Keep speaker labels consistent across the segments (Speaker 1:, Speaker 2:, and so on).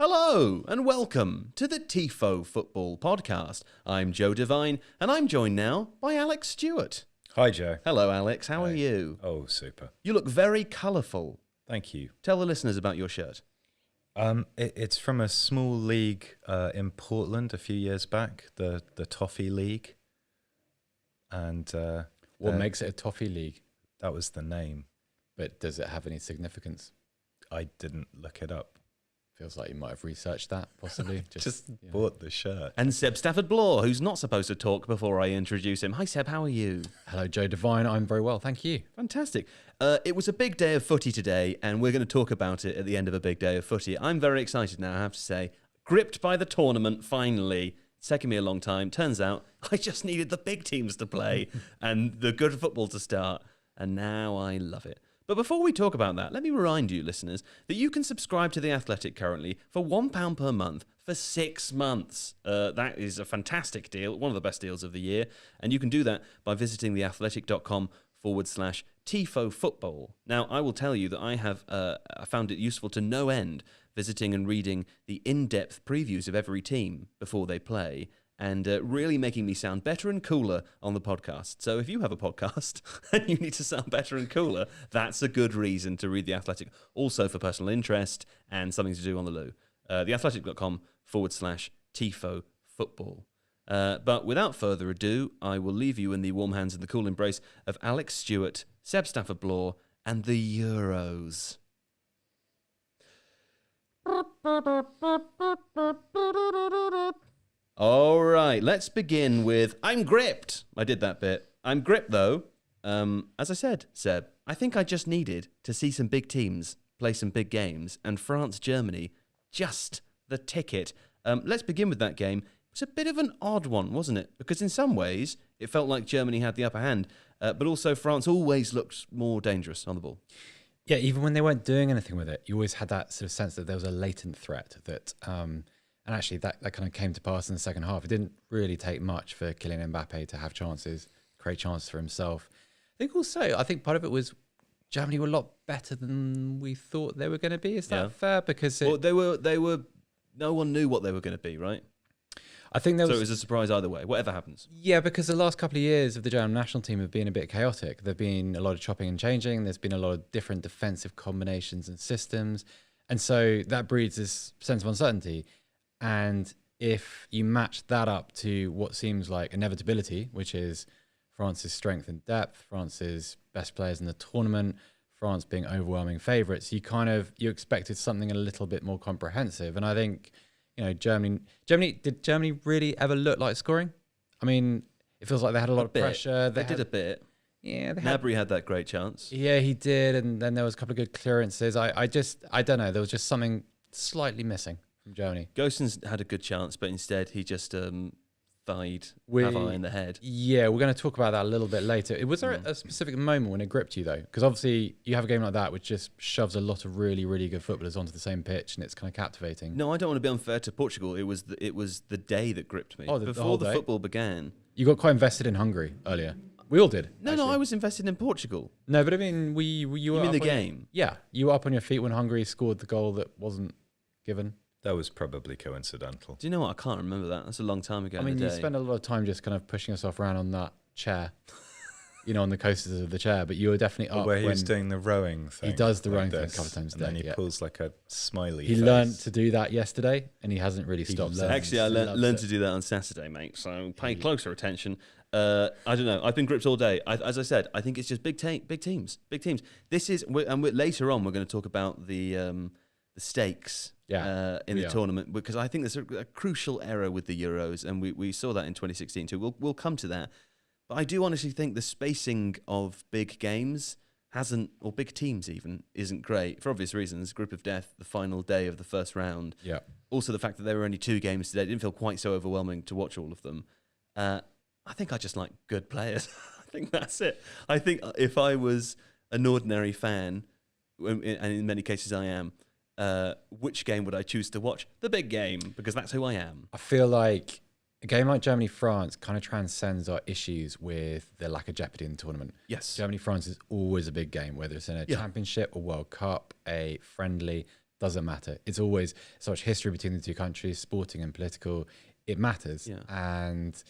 Speaker 1: Hello and welcome to the Tifo Football podcast. I'm Joe Devine and I'm joined now by Alex Stewart.
Speaker 2: Hi, Joe.
Speaker 1: Hello, Alex. How
Speaker 2: Hi.
Speaker 1: are you?
Speaker 2: Oh, super.
Speaker 1: You look very colourful.
Speaker 2: Thank you.
Speaker 1: Tell the listeners about your shirt.
Speaker 2: It's from a small league in Portland a few years back, the Toffee League. And
Speaker 3: What makes it a toffee league?
Speaker 2: that was the name.
Speaker 3: But does it have any significance?
Speaker 2: I didn't look it up.
Speaker 3: Feels like you might have researched that, possibly.
Speaker 2: Just bought the shirt.
Speaker 1: And Seb Stafford-Bloor, who's not supposed to talk before I introduce him. Hi, Seb. How are you?
Speaker 3: Hello, Joe Devine. I'm very well, thank you.
Speaker 1: Fantastic. It was a big day of footy today, and we're going to talk about it at the end of a big day of footy. I'm very excited now, I have to say. Gripped by the tournament, finally. It's taken me a long time. Turns out I just needed the big teams to play and the good football to start, and now I love it. But before we talk about that, let me remind you, listeners, that you can subscribe to The Athletic currently for £1 per month for 6 months. That is a fantastic deal, one of the best deals of the year, and you can do that by visiting theathletic.com/Tifo Football. Now, I will tell you that I have found it useful to no end visiting and reading the in-depth previews of every team before they play, and really making me sound better and cooler on the podcast. So if you have a podcast and you need to sound better and cooler, that's a good reason to read The Athletic. Also for personal interest and something to do on the loo. theathletic.com/Tifo Football. But without further ado, I will leave you in the warm hands and the cool embrace of Alex Stewart, Seb Stafford-Bloor, and the Euros. All right, let's begin with I'm gripped. I did that bit. I'm gripped, though. As I said, Seb, I think I just needed to see some big teams play some big games, and France-Germany, just the ticket. Let's begin with that game. It was a bit of an odd one, wasn't it? Because in some ways, it felt like Germany had the upper hand, but also France always looked more dangerous on the ball.
Speaker 3: Yeah, even when they weren't doing anything with it, you always had that sort of sense that there was a latent threat that... And actually, that kind of came to pass in the second half. It didn't really take much for Kylian Mbappe to have chances, create chances for himself. I think part of it was Germany were a lot better than we thought they were going to be. Is that fair? Because
Speaker 1: they were. No one knew what they were going to be, right?
Speaker 3: I think
Speaker 1: so it was a surprise either way, whatever happens.
Speaker 3: Yeah, because the last couple of years of the German national team have been a bit chaotic. There've been a lot of chopping and changing. There's been a lot of different defensive combinations and systems, and so that breeds this sense of uncertainty. And if you match that up to what seems like inevitability, which is France's strength and depth, France's best players in the tournament, France being overwhelming favourites, you expected something a little bit more comprehensive. And I think, Germany did Germany really ever look like scoring? I mean, it feels like they had a lot of pressure.
Speaker 1: They did a bit.
Speaker 3: Yeah,
Speaker 1: Gnabry had that great chance.
Speaker 3: Yeah, he did, and then there was a couple of good clearances. I don't know. There was just something slightly missing from Germany.
Speaker 1: Gosens had a good chance, but instead he just thied Pavard in the head.
Speaker 3: Yeah, we're going to talk about that a little bit later. Was there a specific moment when it gripped you, though? Because obviously you have a game like that which just shoves a lot of really, really good footballers onto the same pitch, and it's kind of captivating.
Speaker 1: No, I don't want to be unfair to Portugal. It was the day that gripped me. Before the football began.
Speaker 3: You got quite invested in Hungary earlier. We all did.
Speaker 1: No, I was invested in Portugal.
Speaker 3: No, but I mean, you were
Speaker 1: in the game?
Speaker 3: You were up on your feet when Hungary scored the goal that wasn't given.
Speaker 2: That was probably coincidental.
Speaker 1: Do you know what? I can't remember that. That's a long time ago.
Speaker 3: I mean, you spend a lot of time just kind of pushing yourself around on that chair, on the coasters of the chair. But you were definitely up
Speaker 2: where he was doing the rowing thing.
Speaker 3: He does the rowing thing a couple of times a day.
Speaker 2: And then he pulls like a smiley
Speaker 3: face. He learned to do that yesterday, and he hasn't really stopped.
Speaker 1: Actually, I learned to do that on Saturday, mate. So pay closer attention. I don't know. I've been gripped all day. As I said, I think it's just big teams. This is, later on, we're going to talk about the stakes in the tournament, because I think there's a crucial error with the Euros, and we saw that in 2016 too. We'll come to that. But I do honestly think the spacing of big games or big teams even, isn't great, for obvious reasons. Group of death, the final day of the first round.
Speaker 3: Yeah.
Speaker 1: Also the fact that there were only 2 games today, it didn't feel quite so overwhelming to watch all of them. I think I just like good players. I think that's it. I think if I was an ordinary fan, and in many cases I am, which game would I choose to watch? The big game, because that's who I am.
Speaker 3: I feel like a game like Germany-France kind of transcends our issues with the lack of jeopardy in the tournament.
Speaker 1: Yes.
Speaker 3: Germany-France is always a big game, whether it's in a championship, a World Cup, a friendly. doesn't matter. It's always so much history between the two countries, sporting and political. It matters.
Speaker 1: Yeah.
Speaker 3: And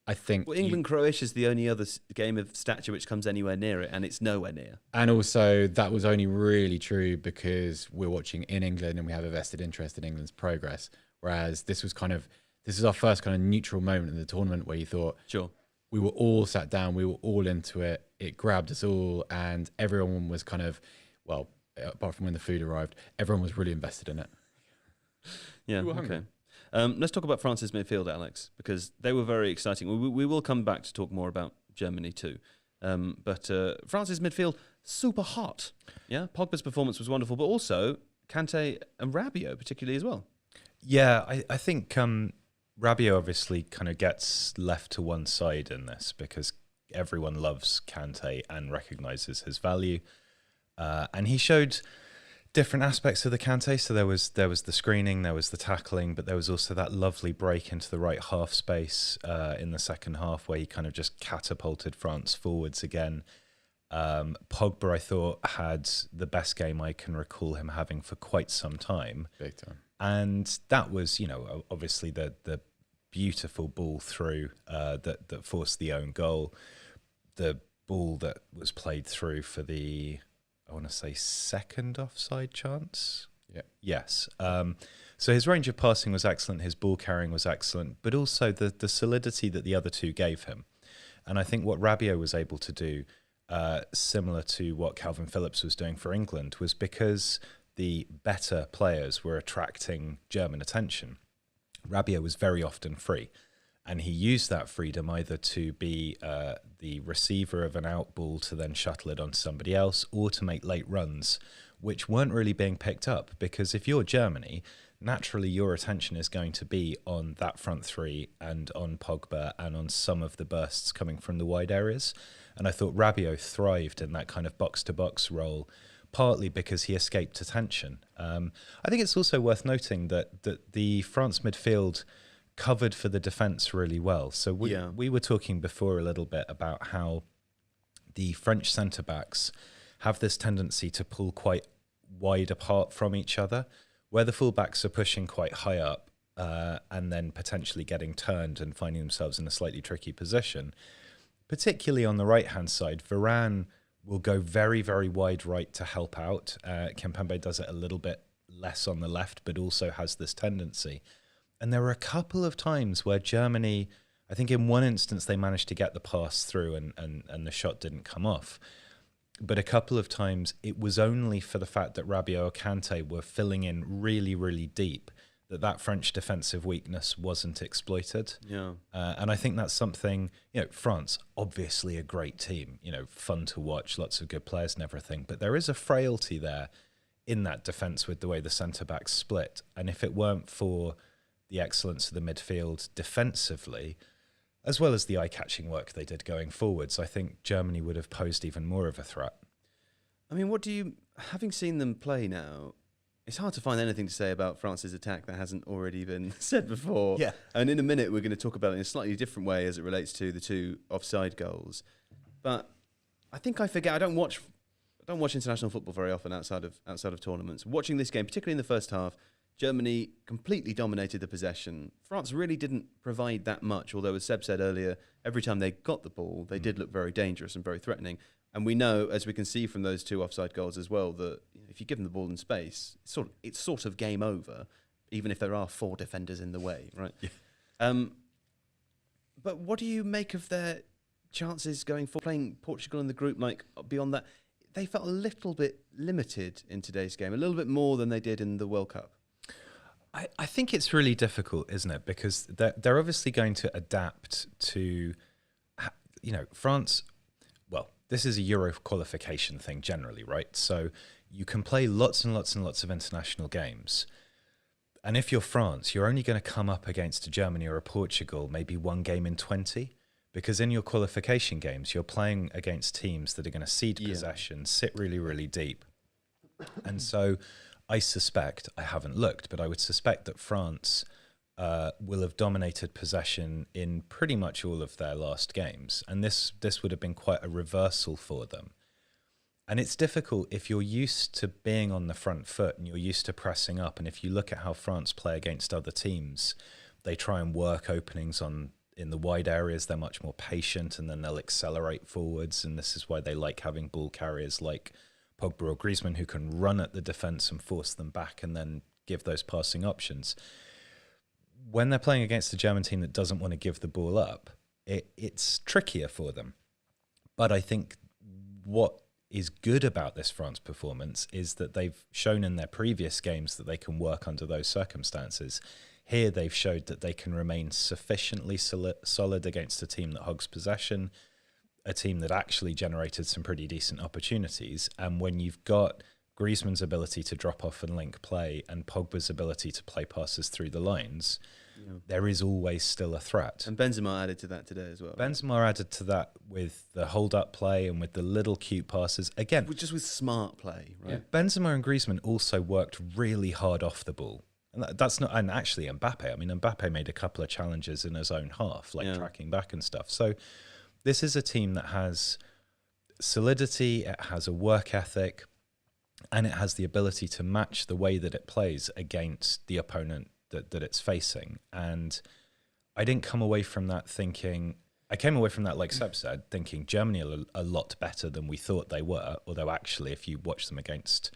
Speaker 3: I think
Speaker 1: England-Croatia is the only other game of stature which comes anywhere near it, and it's nowhere near.
Speaker 3: And also, that was only really true because we're watching in England and we have a vested interest in England's progress. Whereas this is our first kind of neutral moment in the tournament where you thought,
Speaker 1: sure,
Speaker 3: we were all sat down, we were all into it. It grabbed us all, and everyone was kind of, well, apart from when the food arrived, everyone was really invested in it.
Speaker 1: Yeah, okay. Let's talk about France's midfield, Alex, because they were very exciting. We will come back to talk more about Germany too. But France's midfield, super hot. Yeah, Pogba's performance was wonderful, but also Kante and Rabiot particularly as well.
Speaker 2: Yeah, I think Rabiot obviously kind of gets left to one side in this because everyone loves Kante and recognises his value. And he showed different aspects of the Kante. So there was the screening, there was the tackling, but there was also that lovely break into the right half space in the second half where he kind of just catapulted France forwards again. Pogba, I thought, had the best game I can recall him having for quite some time.
Speaker 3: Big time.
Speaker 2: And that was, obviously the beautiful ball through that forced the own goal. The ball that was played through for the, I want to say, second offside chance.
Speaker 3: Yeah.
Speaker 2: Yes. So his range of passing was excellent. His ball carrying was excellent, but also the solidity that the other two gave him. And I think what Rabiot was able to do, similar to what Calvin Phillips was doing for England, was because the better players were attracting German attention. Rabiot was very often free, and he used that freedom either to be the receiver of an out ball to then shuttle it on to somebody else, or to make late runs, which weren't really being picked up. Because if you're Germany, naturally your attention is going to be on that front three and on Pogba and on some of the bursts coming from the wide areas. And I thought Rabiot thrived in that kind of box-to-box role, partly because he escaped attention. I think it's also worth noting that the France midfield covered for the defence really well. So we were talking before a little bit about how the French centre-backs have this tendency to pull quite wide apart from each other, where the full-backs are pushing quite high up and then potentially getting turned and finding themselves in a slightly tricky position. Particularly on the right-hand side, Varane will go very, very wide right to help out. Kimpembe does it a little bit less on the left, but also has this tendency. And there were a couple of times where Germany, I think in one instance they managed to get the pass through and the shot didn't come off. But a couple of times it was only for the fact that Rabiot or Kante were filling in really, really deep that French defensive weakness wasn't exploited.
Speaker 1: Yeah.
Speaker 2: And I think that's something, France, obviously a great team, fun to watch, lots of good players and everything. But there is a frailty there in that defence with the way the centre-backs split. And if it weren't for the excellence of the midfield defensively, as well as the eye-catching work they did going forwards, I think Germany would have posed even more of a threat.
Speaker 1: I mean, having seen them play now, it's hard to find anything to say about France's attack that hasn't already been said before.
Speaker 2: Yeah.
Speaker 1: And in a minute, we're going to talk about it in a slightly different way as it relates to the two offside goals. But I think I forget. I don't watch international football very often outside of tournaments. Watching this game, particularly in the first half, Germany completely dominated the possession. France really didn't provide that much, although, as Seb said earlier, every time they got the ball, they did look very dangerous and very threatening. And we know, as we can see from those two offside goals as well, that if you give them the ball in space, it's sort of game over, even if there are four defenders in the way, right? Yeah. But what do you make of their chances going for playing Portugal in the group? Like, beyond that, they felt a little bit limited in today's game, a little bit more than they did in the World Cup.
Speaker 2: I think it's really difficult, isn't it? Because they're obviously going to adapt to, France. Well, this is a Euro qualification thing generally, right? So you can play lots and lots and lots of international games. And if you're France, you're only going to come up against a Germany or a Portugal, maybe one game in 20. Because in your qualification games, you're playing against teams that are going to cede possession, sit really, really deep. And so I suspect, I haven't looked, but I would suspect that France will have dominated possession in pretty much all of their last games. And this would have been quite a reversal for them. And it's difficult if you're used to being on the front foot and you're used to pressing up. And if you look at how France play against other teams, they try and work openings in the wide areas. They're much more patient, and then they'll accelerate forwards. And this is why they like having ball carriers like Pogba or Griezmann, who can run at the defence and force them back and then give those passing options. When they're playing against a German team that doesn't want to give the ball up, it's trickier for them. But I think what is good about this France performance is that they've shown in their previous games that they can work under those circumstances. Here they've showed that they can remain sufficiently solid against a team that hogs possession, a team that actually generated some pretty decent opportunities. And when you've got Griezmann's ability to drop off and link play and Pogba's ability to play passes through the lines, there is always still a threat.
Speaker 1: And Benzema added to that today as well.
Speaker 2: Benzema added to that with the hold-up play and with the little cute passes. Again,
Speaker 1: just with smart play, right?
Speaker 2: Yeah. Benzema and Griezmann also worked really hard off the ball. And that's not, and actually Mbappe. I mean, Mbappe made a couple of challenges in his own half, like tracking back and stuff. So this is a team that has solidity, it has a work ethic, and it has the ability to match the way that it plays against the opponent that it's facing. And I didn't come away from that thinking, I came away from that, like Seb said, thinking Germany are a lot better than we thought they were, although actually if you watch them against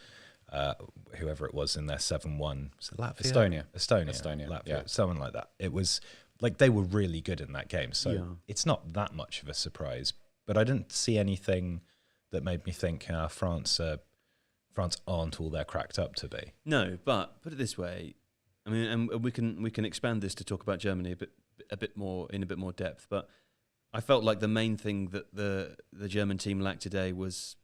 Speaker 2: whoever it was in their 7-1, was it Latvia? Estonia, Latvia, someone like that. It was like they were really good in that game. So it's not that much of a surprise, but I didn't see anything that made me think France aren't all they're cracked up to be.
Speaker 1: No, but put it this way, I mean, and we can expand this to talk about Germany a bit more depth. But I felt like the main thing that the German team lacked today was,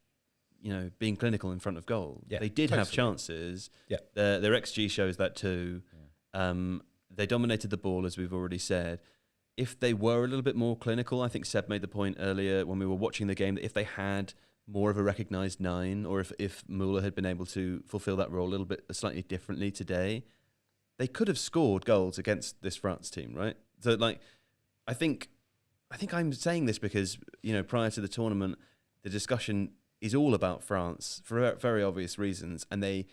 Speaker 1: being clinical in front of goal. Yeah, they did have chances. Yeah, their XG shows that too. Yeah. They dominated the ball, as we've already said. If they were a little bit more clinical, I think Seb made the point earlier when we were watching the game that if they had more of a recognised 9, or if Müller had been able to fulfil that role a little bit slightly differently today, they could have scored goals against this France team, right? So, I think I'm saying this because, prior to the tournament, the discussion is all about France for very obvious reasons, and they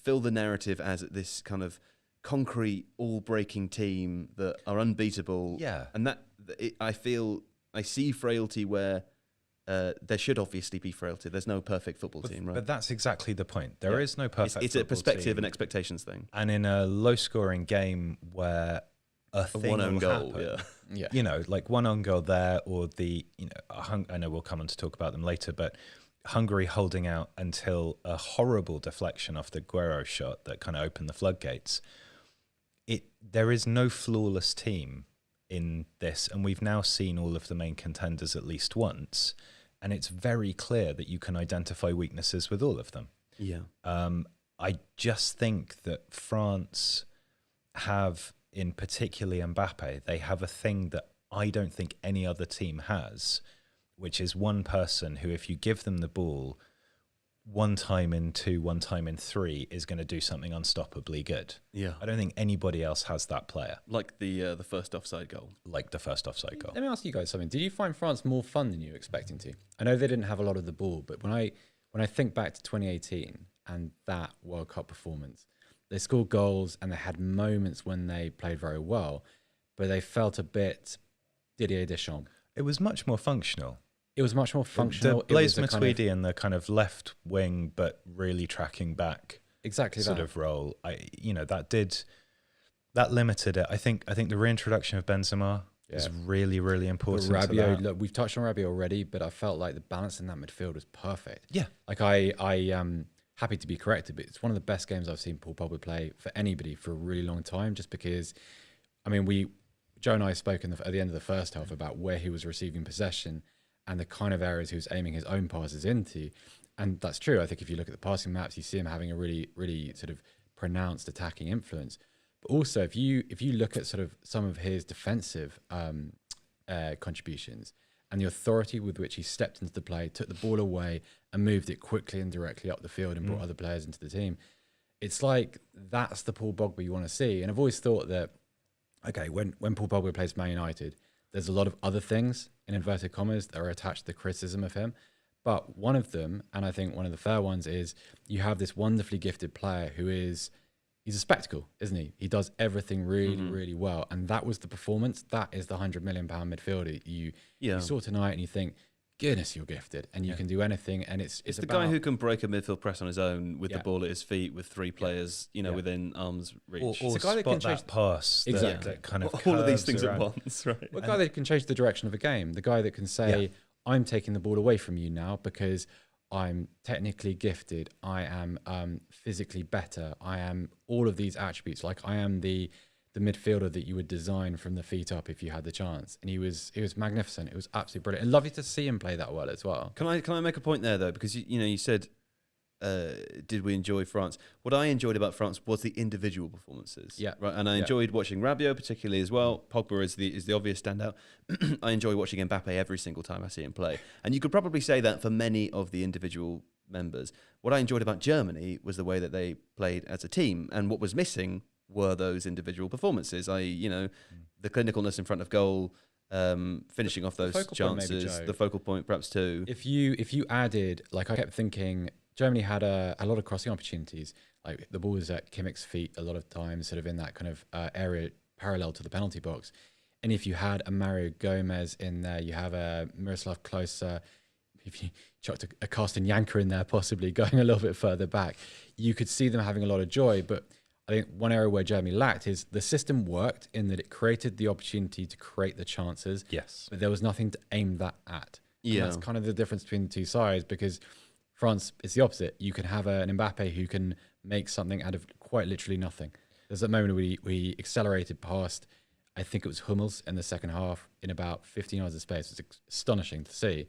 Speaker 1: fill the narrative as this kind of concrete, all-breaking team that are unbeatable. Yeah, and I see frailty where there should obviously be frailty. There's no perfect football team, right?
Speaker 2: But that's exactly the point. There is no perfect
Speaker 1: It's a perspective and expectations thing.
Speaker 2: And in a low-scoring game where a one own goal, like one own goal there, or I know we'll come on to talk about them later, but Hungary holding out until a horrible deflection off the Guerrero shot that kind of opened the floodgates. There is no flawless team in this, and we've now seen all of the main contenders at least once, and it's very clear that you can identify weaknesses with all of them.
Speaker 1: Yeah.
Speaker 2: I just think that France have, in particularly Mbappe, they have a thing that I don't think any other team has, which is one person who, if you give them the ball, one time in 2, one time in 3, is going to do something unstoppably good.
Speaker 1: Yeah.
Speaker 2: I don't think anybody else has that player.
Speaker 1: Like the first offside goal.
Speaker 2: Like the first offside goal.
Speaker 3: Let me ask you guys something. Did you find France more fun than you were expecting to? I know they didn't have a lot of the ball, but when I think back to 2018 and that World Cup performance, they scored goals and they had moments when they played very well, but they felt a bit Didier Deschamps.
Speaker 2: It was much more functional.
Speaker 3: It was much more functional.
Speaker 2: The Blaise Matuidi and the kind of left wing, but really tracking back,
Speaker 3: exactly
Speaker 2: sort of role. That limited it. I think the reintroduction of Benzema is really, really important.
Speaker 3: But Rabiot, look, we've touched on Rabiot already, but I felt like the balance in that midfield was perfect. Yeah, like I happy to be corrected, but it's one of the best games I've seen Paul Pogba play for anybody for a really long time. Just because, I mean, Joe and I spoke at the end of the first half about where he was receiving possession and the kind of areas he was aiming his own passes into. And that's true. I think if you look at the passing maps, you see him having a really, really sort of pronounced attacking influence. But also, if you look at sort of some of his defensive contributions and the authority with which he stepped into the play, took the ball away and moved it quickly and directly up the field and brought other players into the team, it's like that's the Paul Pogba you want to see. And I've always thought that, okay, when Paul Pogba plays Man United, there's a lot of other things, in inverted commas, that are attached to the criticism of him. But one of them, and I think one of the fair ones, is you have this wonderfully gifted player who is, he's a spectacle, isn't he? He does everything really, really well. And that was the performance. That is the £100 million midfielder. You saw tonight and you think, goodness, you're gifted and you can do anything. And it's
Speaker 1: the guy who can break a midfield press on his own with the ball at his feet with three players, within arm's reach.
Speaker 2: Or
Speaker 3: it's a guy that can change
Speaker 2: that pass, that kind of
Speaker 1: all of these things
Speaker 2: around.
Speaker 1: at once, right?
Speaker 3: A guy that can change the direction of a game. The guy that can say, I'm taking the ball away from you now because I'm technically gifted. I am physically better. I am all of these attributes. Like I am the midfielder that you would design from the feet up if you had the chance. And he was magnificent. It was absolutely brilliant. And lovely to see him play that well as well.
Speaker 1: Can I make a point there though? Because you said, did we enjoy France? What I enjoyed about France was the individual performances.
Speaker 3: Yeah.
Speaker 1: Right. And I enjoyed watching Rabiot particularly as well. Pogba is the obvious standout. I enjoy watching Mbappe every single time I see him play. And you could probably say that for many of the individual members. What I enjoyed about Germany was the way that they played as a team. And what was missing were those individual performances, i.e., the clinicalness in front of goal, finishing off those chances, the focal point perhaps too.
Speaker 3: If you added, like I kept thinking, Germany had a lot of crossing opportunities. Like the ball was at Kimmich's feet a lot of times, sort of in that kind of area parallel to the penalty box. And if you had a Mario Gomez in there, you have a Miroslav Klose, if you chucked a Carsten Janker in there, possibly going a little bit further back, you could see them having a lot of joy. But I think one area where Germany lacked is the system worked in that it created the opportunity to create the chances.
Speaker 2: Yes.
Speaker 3: But there was nothing to aim that at. And that's kind of the difference between the two sides, because France is the opposite. You can have an Mbappe who can make something out of quite literally nothing. There's a moment we accelerated past, I think it was Hummels in the second half, in about 15 yards of space. It's astonishing to see.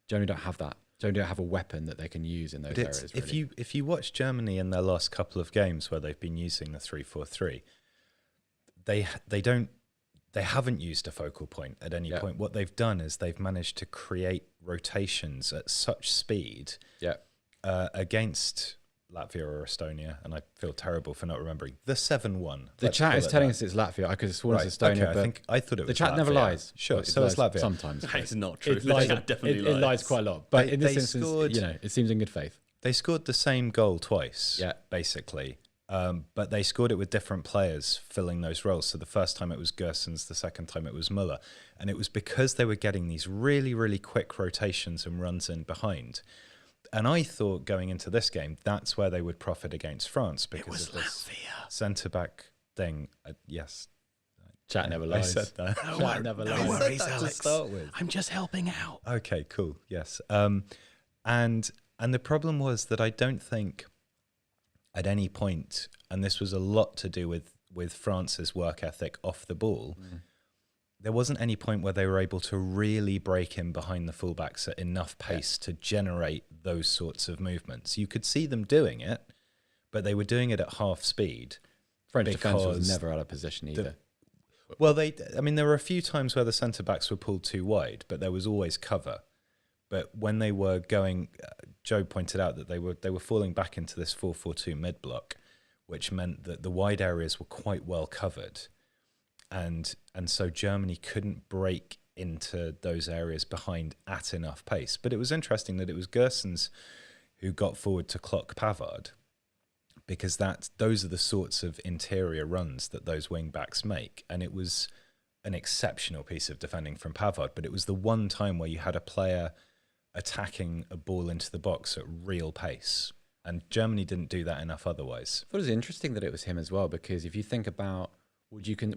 Speaker 3: Germany don't have that. Germany don't have a weapon that they can use in those areas. Really.
Speaker 2: If you watch Germany in their last couple of games where they've been using the 3-4-3, they haven't used a focal point at any point. What they've done is they've managed to create rotations at such speed against Latvia or Estonia, and I feel terrible for not remembering the 7-1.
Speaker 3: The chat is telling us it's Latvia. I could have sworn it's Estonia, but
Speaker 2: I thought it was
Speaker 3: the chat
Speaker 2: Latvia.
Speaker 3: never lies.
Speaker 2: Sure, so it's Latvia.
Speaker 3: Sometimes.
Speaker 1: It's not true.
Speaker 3: It lies,
Speaker 1: definitely
Speaker 3: it lies quite a lot. But in this instance,
Speaker 2: scored,
Speaker 3: it seems in good faith.
Speaker 2: They scored the same goal twice, basically. But they scored it with different players filling those roles. So the first time it was Gersons, the second time it was Müller. And it was because they were getting these really, really quick rotations and runs in behind. And I thought going into this game, that's where they would profit against France because of this centre-back thing. Yes.
Speaker 3: Chat never lies.
Speaker 2: I said that.
Speaker 3: Chat never lies.
Speaker 1: No worries,
Speaker 2: To
Speaker 1: Alex.
Speaker 2: start with.
Speaker 1: I'm just helping out.
Speaker 2: Okay, cool. Yes. And the problem was that I don't think at any point, and this was a lot to do with France's work ethic off the ball, there wasn't any point where they were able to really break in behind the fullbacks at enough pace to generate those sorts of movements. You could see them doing it, but they were doing it at half speed.
Speaker 3: French defence was never out of position either.
Speaker 2: There were a few times where the centre-backs were pulled too wide, but there was always cover. But when they were going, Joe pointed out that they were falling back into this 4-4-2 mid-block, which meant that the wide areas were quite well covered. And so Germany couldn't break into those areas behind at enough pace. But it was interesting that it was Gersons who got forward to clock Pavard, because those are the sorts of interior runs that those wing backs make. And it was an exceptional piece of defending from Pavard, but it was the one time where you had a player attacking a ball into the box at real pace. And Germany didn't do that enough otherwise.
Speaker 3: I thought it was interesting that it was him as well, because if you think about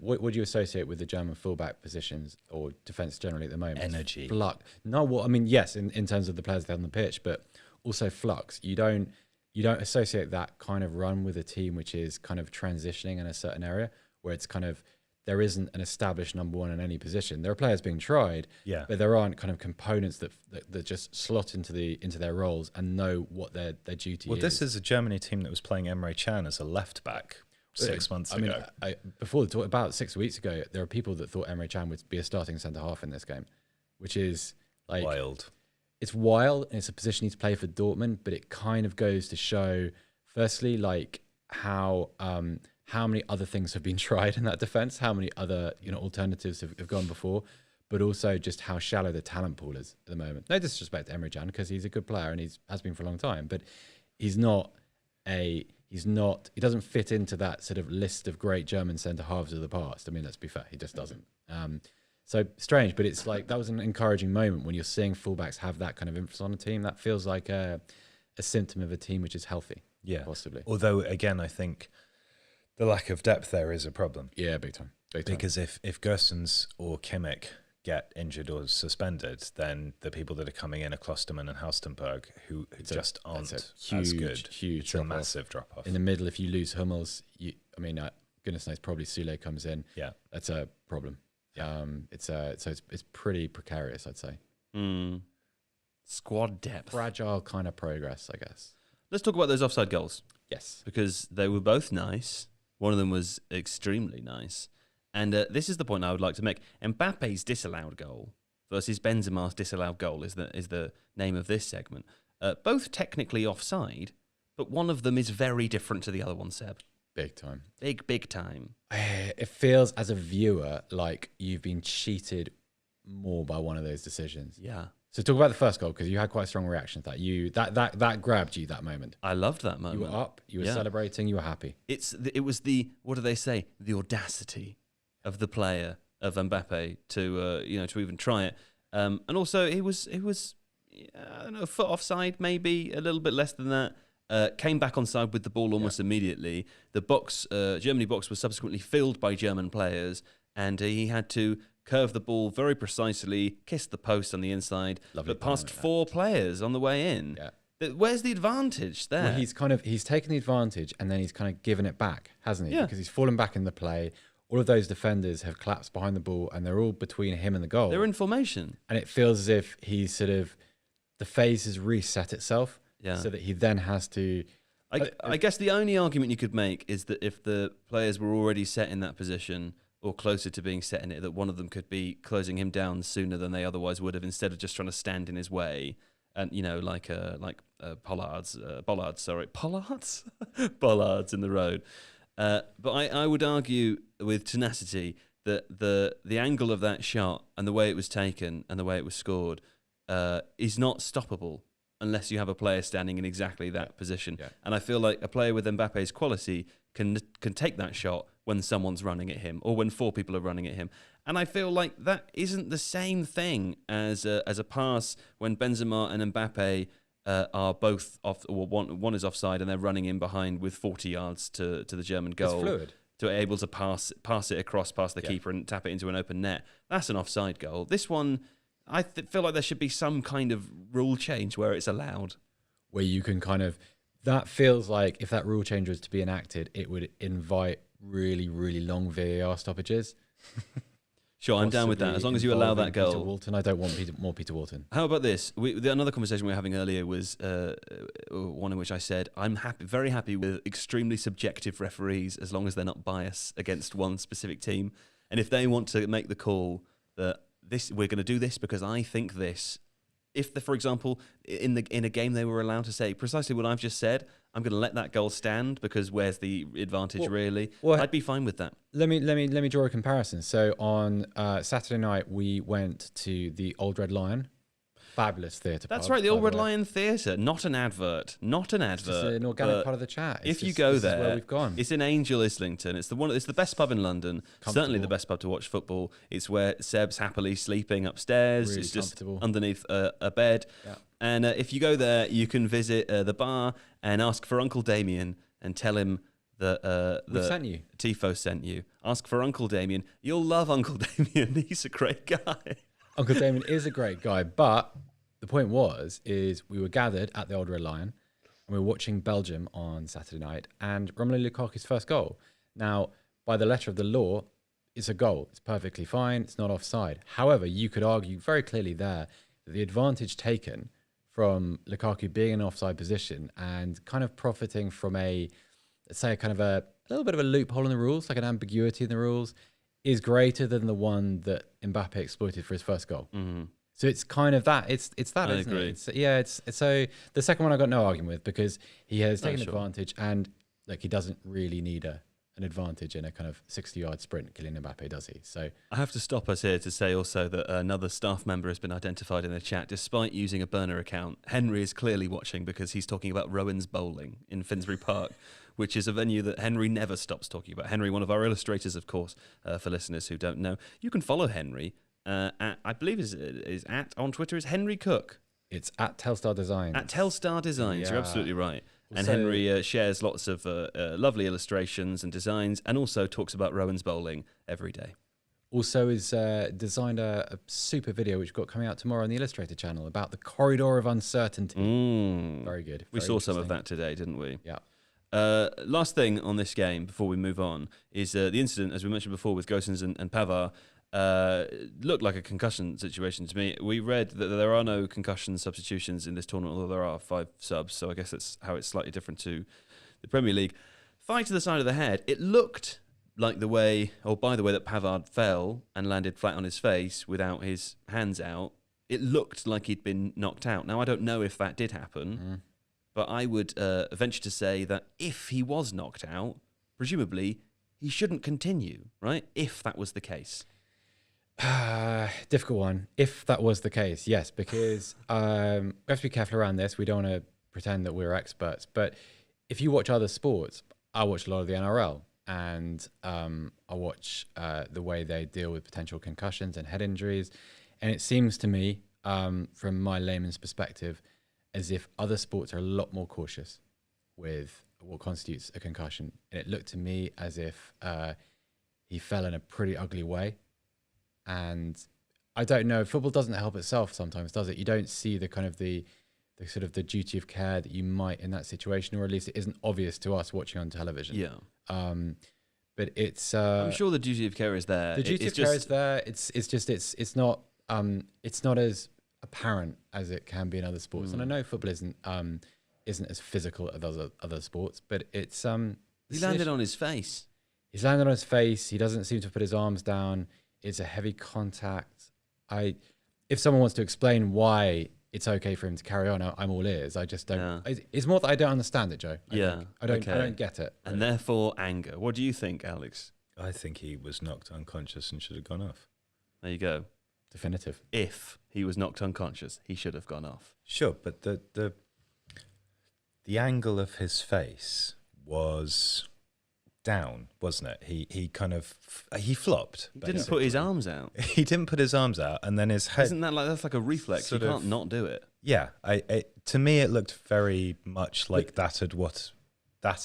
Speaker 3: what would you associate with the German fullback positions or defence generally at the moment?
Speaker 2: Energy.
Speaker 3: Flux. No, yes, in terms of the players they have on the pitch, but also flux. You don't associate that kind of run with a team which is kind of transitioning in a certain area where it's kind of, there isn't an established number one in any position. There are players being tried, but there aren't kind of components that just slot into their roles and know what their duty is.
Speaker 2: Well, this is a Germany team that was playing Emre Can as a left back 6 months ago.
Speaker 3: About 6 weeks ago, there are people that thought Emre Can would be a starting centre half in this game, which is like
Speaker 2: wild.
Speaker 3: It's wild, and it's a position he's played for Dortmund, but it kind of goes to show, firstly, like how many other things have been tried in that defence, how many other alternatives have gone before, but also just how shallow the talent pool is at the moment. No disrespect to Emre Can, because he's a good player and has been for a long time, but he doesn't fit into that sort of list of great German centre halves of the past. I mean, let's be fair, he just doesn't. So strange, but it's like that was an encouraging moment when you're seeing fullbacks have that kind of influence on a team. That feels like a symptom of a team which is healthy.
Speaker 2: Yeah,
Speaker 3: possibly.
Speaker 2: Although again, I think the lack of depth there is a problem.
Speaker 3: Yeah, big time.
Speaker 2: Because if Gersons or Kimmich get injured or suspended, then the people that are coming in are Klosterman and Halstenberg, who just aren't as good.
Speaker 3: Huge,
Speaker 2: it's a massive drop off.
Speaker 3: In the middle, if you lose Hummels, goodness knows, probably Sule comes in.
Speaker 2: Yeah,
Speaker 3: that's a problem. Yeah. It's pretty precarious, I'd say.
Speaker 1: Squad depth,
Speaker 3: fragile kind of progress, I guess.
Speaker 1: Let's talk about those offside goals.
Speaker 3: Yes,
Speaker 1: because they were both nice. One of them was extremely nice. And this is the point I would like to make. Mbappe's disallowed goal versus Benzema's disallowed goal is the name of this segment. Both technically offside, but one of them is very different to the other one, Seb.
Speaker 3: Big time.
Speaker 1: Big time.
Speaker 3: It feels as a viewer like you've been cheated more by one of those decisions.
Speaker 1: Yeah.
Speaker 3: So talk about the first goal, because you had quite a strong reaction to that. That grabbed you that moment.
Speaker 1: I loved that moment.
Speaker 3: You were up, you were celebrating, you were happy.
Speaker 1: It was the, what do they say? The audacity of the player, of Mbappe, to even try it. And also it was I don't know, a foot offside, maybe a little bit less than that. Came back onside with the ball almost immediately. The box, Germany box, was subsequently filled by German players, and he had to curve the ball very precisely, kiss the post on the inside, but past four players on the way in. Yeah. Where's the advantage there?
Speaker 3: Well, he's taken the advantage and then he's kind of given it back, hasn't he?
Speaker 1: Yeah.
Speaker 3: Because he's fallen back in the play. All of those defenders have collapsed behind the ball and they're all between him and the goal.
Speaker 1: They're in formation.
Speaker 3: And it feels as if he's the phase has reset itself.
Speaker 1: Yeah.
Speaker 3: So that he then has to...
Speaker 1: I guess the only argument you could make is that if the players were already set in that position, or closer to being set in it, that one of them could be closing him down sooner than they otherwise would have, instead of just trying to stand in his way. And Bollards in the road. But I would argue with tenacity that the angle of that shot and the way it was taken and the way it was scored is not stoppable unless you have a player standing in exactly that position. Yeah. And I feel like a player with Mbappe's quality can take that shot when someone's running at him or when four people are running at him. And I feel like that isn't the same thing as a pass when Benzema and Mbappe are both off, or one is offside and they're running in behind with 40 yards to the German goal.
Speaker 3: It's fluid.
Speaker 1: To be able to pass it across past the keeper and tap it into an open net. That's an offside goal. This one, I feel like there should be some kind of rule change where it's allowed.
Speaker 3: Where you can that feels like if that rule change was to be enacted, it would invite really, really long VAR stoppages.
Speaker 1: Sure, I'm down with that, as long as you allow that goal.
Speaker 3: Peter Walton. I don't want more Peter Walton.
Speaker 1: How about this? Another conversation we were having earlier was one in which I said, I'm very happy with extremely subjective referees as long as they're not biased against one specific team. And if they want to make the call that we're going to do this because I think this, for example, in a game they were allowed to say precisely what I've just said, I'm going to let that goal stand because where's the advantage really? Well, I'd be fine with that.
Speaker 3: Let me draw a comparison. So on Saturday night we went to the Old Red Lion, fabulous theatre.
Speaker 1: That's right, the Old Red Lion Theatre, not an advert.
Speaker 3: It's just an organic part of the chat.
Speaker 1: If you go there,
Speaker 3: where we've gone.
Speaker 1: It's in Angel Islington. It's the best pub in London. Certainly the best pub to watch football. It's where Seb's happily sleeping upstairs.
Speaker 3: Really
Speaker 1: it's just
Speaker 3: comfortable.
Speaker 1: underneath a bed.
Speaker 3: Yeah.
Speaker 1: And if you go there, you can visit the bar and ask for Uncle Damien and tell him that
Speaker 3: we sent you.
Speaker 1: Tifo sent you. Ask for Uncle Damien. You'll love Uncle Damien. He's a great guy.
Speaker 3: Uncle Damien is a great guy, but the point is we were gathered at the Old Red Lion and we were watching Belgium on Saturday night and Romelu Lukaku's first goal. Now, by the letter of the law, it's a goal. It's perfectly fine. It's not offside. However, you could argue very clearly there that the advantage taken from Lukaku being in an offside position and kind of profiting from a little bit of a loophole in the rules, like an ambiguity in the rules, is greater than the one that Mbappe exploited for his first goal. Mm-hmm. So it's kind of that. It's that, isn't it? It's so the second one I got no argument with because he has taken advantage and he doesn't really need a an advantage in a kind of 60-yard sprint, Kylian Mbappe, does he? So
Speaker 1: I have to stop us here to say also that another staff member has been identified in the chat. Despite using a burner account, Henry is clearly watching because he's talking about Rowan's Bowling in Finsbury Park, which is a venue that Henry never stops talking about. Henry, one of our illustrators, of course, for listeners who don't know. You can follow Henry at, I believe is at on Twitter is Henry Cook.
Speaker 3: it's at Telstar Designs.
Speaker 1: At Telstar Designs, you're
Speaker 3: Yeah.
Speaker 1: absolutely right. And
Speaker 3: Also-
Speaker 1: Henry shares lots of lovely illustrations and designs, and also talks about Rowan's Bowling every day.
Speaker 3: Also has designed a super video which got coming out tomorrow on the Illustrator channel about the corridor of uncertainty. Very good.
Speaker 1: We
Speaker 3: very
Speaker 1: saw some of
Speaker 3: interesting.
Speaker 1: that today, didn't we?
Speaker 3: Yeah.
Speaker 1: Last thing on this game before we move on is the incident, as we mentioned before, with Gosens and Pavard. Looked like a concussion situation to me. We read that there are no concussion substitutions in this tournament, although there are 5 subs, so I guess that's how it's slightly different to the Premier League. Thigh to the side of the head. It looked like the way, or by the way, that Pavard fell and landed flat on his face without his hands out. It looked like he'd been knocked out. Now, I don't know if that did happen, but I would venture to say that if he was knocked out, presumably he shouldn't continue, right? If that was the case.
Speaker 3: Difficult one. If that was the case, yes, because we have to be careful around this. We don't want to pretend that we're experts. But if you watch other sports, I watch a lot of the NRL, and I watch the way they deal with potential concussions and head injuries. And it seems to me, from my layman's perspective, as if other sports are a lot more cautious with what constitutes a concussion. And it looked to me as if he fell in a pretty ugly way. And I don't know, football doesn't help itself sometimes, does it? You don't see the kind of the sort of the duty of care that you might in that situation, or at least it isn't obvious to us watching on television.
Speaker 1: Yeah.
Speaker 3: But it's
Speaker 1: I'm sure the duty of care is there.
Speaker 3: the duty of care is there. It's not as apparent as it can be in other sports. And I know football isn't as physical as other sports, but it's
Speaker 1: He landed on his face.
Speaker 3: He's landed on his face. He doesn't seem to put his arms down. It's a heavy contact. If someone wants to explain why it's okay for him to carry on, I'm all ears. I just don't.
Speaker 1: Yeah.
Speaker 3: It's more that I don't understand it, Joe. I
Speaker 1: Yeah,
Speaker 3: think. I don't
Speaker 1: okay.
Speaker 3: get it.
Speaker 1: And therefore anger. What do you think, Alex?
Speaker 2: I think he was knocked unconscious and should have gone off.
Speaker 1: There you go.
Speaker 3: Definitive.
Speaker 1: If he was knocked unconscious, he should have gone off.
Speaker 2: Sure, but the angle of his face was down, wasn't it? He kind of he flopped.
Speaker 1: He didn't put his arms out.
Speaker 2: He didn't put his arms out, and then his head.
Speaker 1: Isn't that that's like a reflex? You
Speaker 2: Sort of-
Speaker 1: can't not do it.
Speaker 2: Yeah, to me it looked very much like that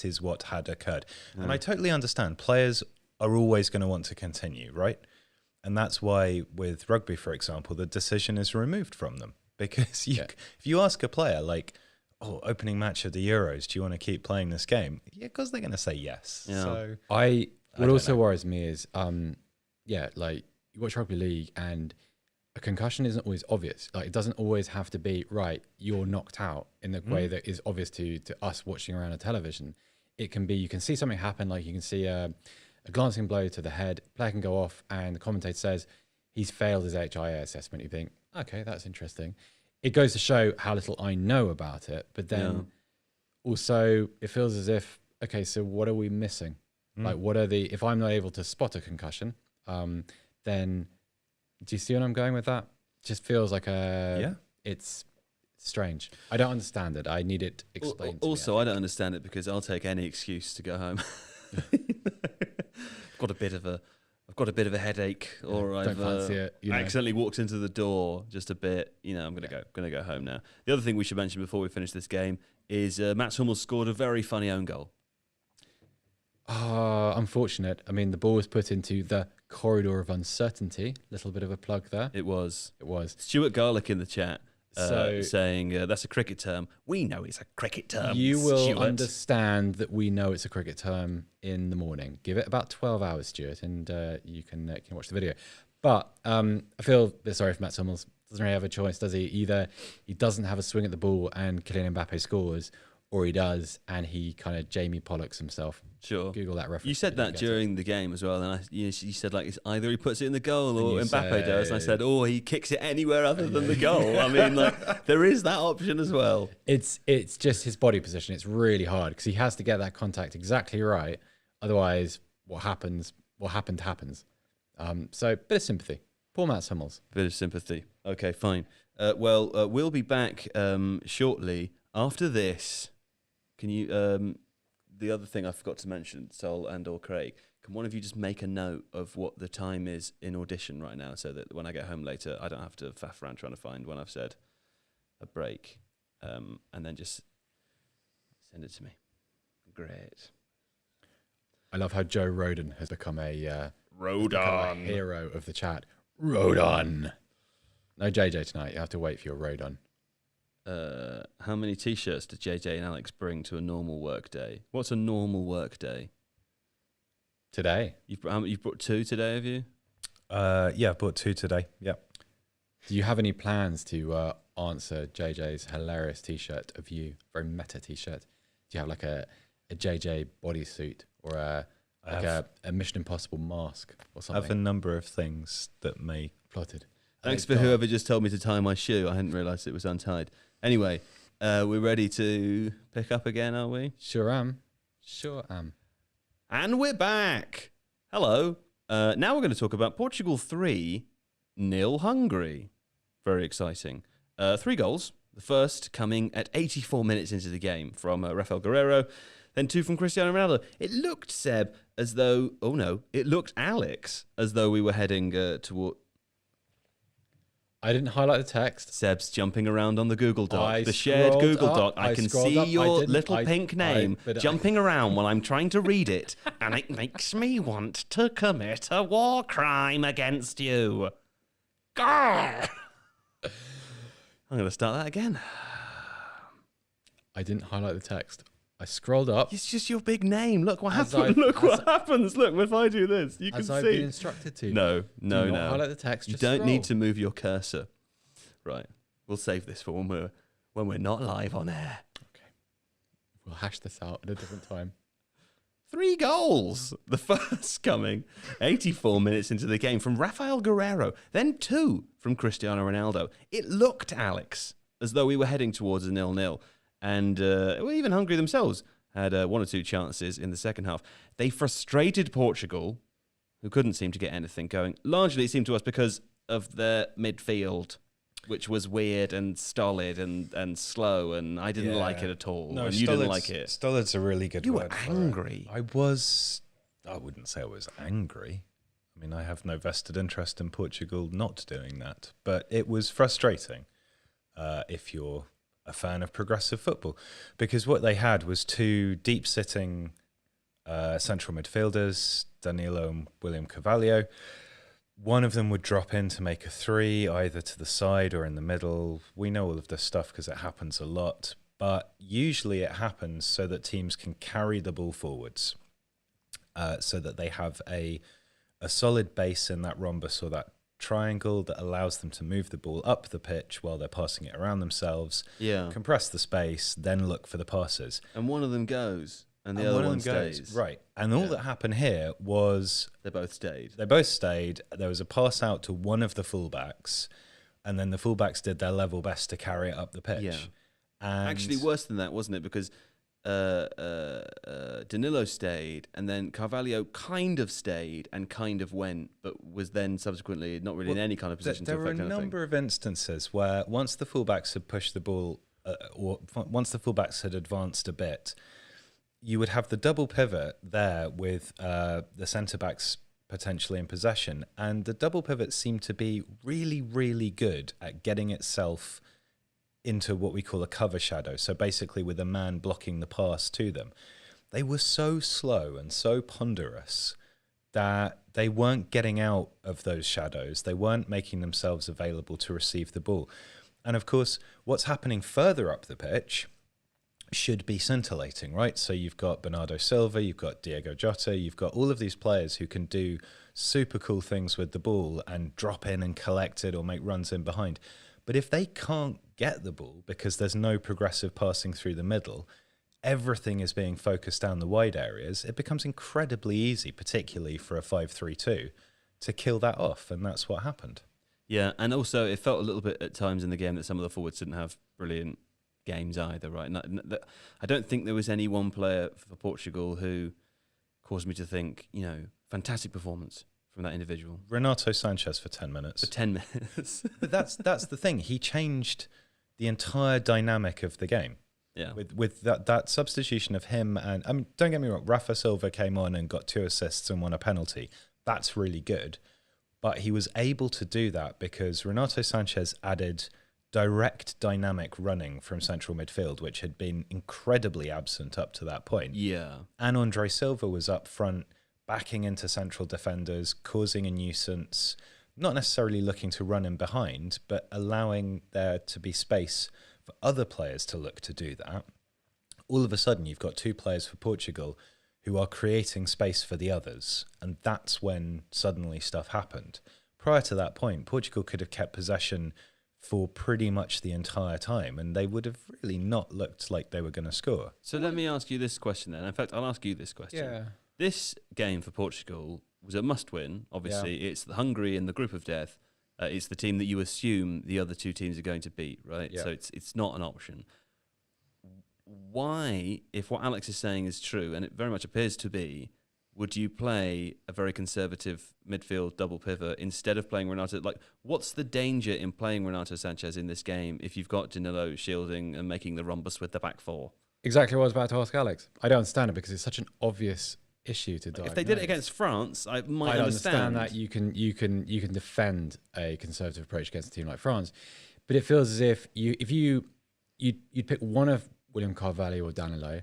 Speaker 2: is what had occurred, and I totally understand. Players are always going to want to continue, right? And that's why with rugby, for example, the decision is removed from them because if you ask a player like, "Oh, opening match of the Euros, do you want to keep playing this game?" Yeah, because they're going to say yes.
Speaker 1: Yeah.
Speaker 2: So
Speaker 3: What
Speaker 2: don't
Speaker 3: also
Speaker 2: know.
Speaker 3: worries me is, like you watch rugby league and a concussion isn't always obvious. Like it doesn't always have to be right. You're knocked out in the way that is obvious to us watching around a television. It can be you can see something happen, like you can see a glancing blow to the head. Player can go off, and the commentator says he's failed his HIA assessment. You think, okay, that's interesting. It goes to show how little I know about it. But then also it feels as if, okay, so what are we missing? Like, what are if I'm not able to spot a concussion, then do you see what I'm going with that? It just feels like it's strange. I don't understand it. I need it explained.
Speaker 1: Also, I don't understand it because I'll take any excuse to go home. I've got a bit of a headache, or I've
Speaker 3: fancy it, you know.
Speaker 1: accidentally walked into the door just a bit. I'm gonna go home now. The other thing we should mention before we finish this game is Mats Hummels scored a very funny own goal.
Speaker 3: Unfortunate. I mean, the ball was put into the corridor of uncertainty. Little bit of a plug there.
Speaker 1: It was
Speaker 3: It was.
Speaker 1: Stuart Garlick in the chat
Speaker 3: So-
Speaker 1: saying that's a cricket term. We know it's a cricket term.
Speaker 3: You will
Speaker 1: Stuart.
Speaker 3: understand that we know it's a cricket term in the morning. Give it about 12 hours, Stuart, and you can watch the video. But I feel a bit sorry for Mats Hummels. Doesn't really have a choice, does he? Either he doesn't have a swing at the ball and Kylian Mbappe scores, or he does and he kind of Jamie Pollocks himself.
Speaker 1: Sure.
Speaker 3: Google that reference.
Speaker 1: You said that during the game as well, and you said like it's either he puts it in the goal or
Speaker 3: you
Speaker 1: Mbappe does. And I said,
Speaker 3: said-
Speaker 1: oh, he kicks it anywhere other than the goal. I mean, like there is that option as well.
Speaker 3: It's just his body position. It's really hard because he has to get that contact exactly right, Otherwise, what happened happens. So, bit of sympathy. Poor Matt Hummels.
Speaker 1: Bit of sympathy. Okay, fine. We'll be back shortly. After this, can you... the other thing I forgot to mention, Sol and/or Craig, can one of you just make a note of what the time is in audition right now, so that when I get home later, I don't have to faff around trying to find when I've said a break, and then just send it to me. Great.
Speaker 3: I love how Joe Rodon has become a hero of the chat. Rodon. No JJ tonight. You have to wait for your Rodon.
Speaker 1: How many T-shirts did JJ and Alex bring to a normal work day? What's a normal work day?
Speaker 3: Today.
Speaker 1: You've brought 2 today, have you?
Speaker 2: Yeah, I bought 2 today. Yep.
Speaker 3: Do you have any plans to answer JJ's hilarious T-shirt of you? Very meta T-shirt. Do you have like a JJ bodysuit or a Mission Impossible mask or something?
Speaker 2: I have a number of things that may
Speaker 3: plotted.
Speaker 1: Thanks for whoever just told me to tie my shoe. I hadn't realised it was untied. Anyway, we're ready to pick up again, are we?
Speaker 3: Sure am.
Speaker 1: And we're back. Hello. Now we're going to talk about Portugal 3-0 Hungary. Very exciting. 3 goals. The first coming at 84 minutes into the game from Rafael Guerreiro. Then 2 from Cristiano Ronaldo. It looked, Seb, as though... Oh, no. It looked, Alex, as though we were heading toward...
Speaker 3: I didn't highlight the text.
Speaker 1: Seb's jumping around on the Google Doc, the shared Google Doc. I can see your little pink name jumping around while I'm trying to read it, and it makes me want to commit a war crime against you. Grr! I'm going to start that again.
Speaker 3: I didn't highlight the text. I scrolled up.
Speaker 1: It's just your big name. Look what happens. Look what happens. Look, if I do this, you can see.
Speaker 3: I've been instructed to.
Speaker 1: No.
Speaker 3: Highlight the text.
Speaker 1: You don't need to move your cursor. Right. We'll save this for when we're not live on air.
Speaker 3: Okay. We'll hash this out at a different time.
Speaker 1: 3 goals. The first coming 84 minutes into the game from Rafael Guerreiro. Then 2 from Cristiano Ronaldo. It looked, Alex, as though we were heading towards a 0-0. And even Hungary themselves had 1 or 2 chances in the second half. They frustrated Portugal, who couldn't seem to get anything going. Largely, it seemed to us, because of their midfield, which was weird and stolid and slow, and I didn't like it at all.
Speaker 2: No,
Speaker 1: and you didn't like it.
Speaker 2: Stolid's a really good
Speaker 1: You
Speaker 2: word.
Speaker 1: were angry.
Speaker 2: I wouldn't say I was angry. I mean, I have no vested interest in Portugal not doing that. But it was frustrating if you're a fan of progressive football, because what they had was 2 deep-sitting central midfielders, Danilo and William Carvalho. One of them would drop in to make a 3, either to the side or in the middle. We know all of this stuff because it happens a lot, but usually it happens so that teams can carry the ball forwards, so that they have a solid base in that rhombus or that triangle that allows them to move the ball up the pitch while they're passing it around themselves, compress the space, then look for the passes.
Speaker 1: And one of them goes, and the other one stays.
Speaker 2: Right. And all that happened here was...
Speaker 1: They both stayed.
Speaker 2: There was a pass out to one of the fullbacks, and then the fullbacks did their level best to carry it up the pitch.
Speaker 1: Yeah.
Speaker 2: And
Speaker 1: actually, worse than that, wasn't it? Because Danilo stayed, and then Carvalho kind of stayed and kind of went, but was then subsequently not really in any kind of position to affect anything.
Speaker 2: There were a number of instances where once the fullbacks had pushed the ball, or once the fullbacks had advanced a bit, you would have the double pivot there with the centre-backs potentially in possession, and the double pivot seemed to be really, really good at getting itself into what we call a cover shadow, so basically with a man blocking the pass to them. They were so slow and so ponderous that they weren't getting out of those shadows. They weren't making themselves available to receive the ball. And of course, what's happening further up the pitch should be scintillating, right? So you've got Bernardo Silva, you've got Diego Jota, you've got all of these players who can do super cool things with the ball and drop in and collect it or make runs in behind. But if they can't get the ball because there's no progressive passing through the middle, everything is being focused down the wide areas, it becomes incredibly easy, particularly for a 5-3-2, to kill that off, and that's what happened.
Speaker 1: Yeah, and also it felt a little bit at times in the game that some of the forwards didn't have brilliant games either, right? I don't think there was any one player for Portugal who caused me to think, fantastic performance from that individual.
Speaker 2: Renato Sanches for 10 minutes.
Speaker 1: For 10 minutes.
Speaker 2: But that's the thing. He changed the entire dynamic of the game.
Speaker 1: Yeah.
Speaker 2: With that substitution of him and, I mean, don't get me wrong, Rafa Silva came on and got 2 assists and won a penalty. That's really good. But he was able to do that because Renato Sanches added direct dynamic running from central midfield, which had been incredibly absent up to that point.
Speaker 1: Yeah.
Speaker 2: And Andre Silva was up front, backing into central defenders, causing a nuisance, not necessarily looking to run in behind, but allowing there to be space for other players to look to do that. All of a sudden, you've got 2 players for Portugal who are creating space for the others, and that's when suddenly stuff happened. Prior to that point, Portugal could have kept possession for pretty much the entire time, and they would have really not looked like they were going to score.
Speaker 1: So let me ask you this question then. In fact, I'll ask you this question.
Speaker 3: Yeah.
Speaker 1: This game for Portugal was a must-win. Obviously, It's the Hungary in the group of death. It's the team that you assume the other 2 teams are going to beat, right?
Speaker 2: Yeah.
Speaker 1: So it's not an option. Why, if what Alex is saying is true, and it very much appears to be, would you play a very conservative midfield double pivot instead of playing Renato? Like, what's the danger in playing Renato Sanches in this game if you've got Danilo shielding and making the rhombus with the back 4?
Speaker 3: Exactly what I was about to ask Alex. I don't understand it because it's such an obvious issue to diagnose.
Speaker 1: If they did it against France, I might
Speaker 3: understand that you can defend a conservative approach against a team like France, but it feels as if you'd pick one of William Carvalho or Danilo,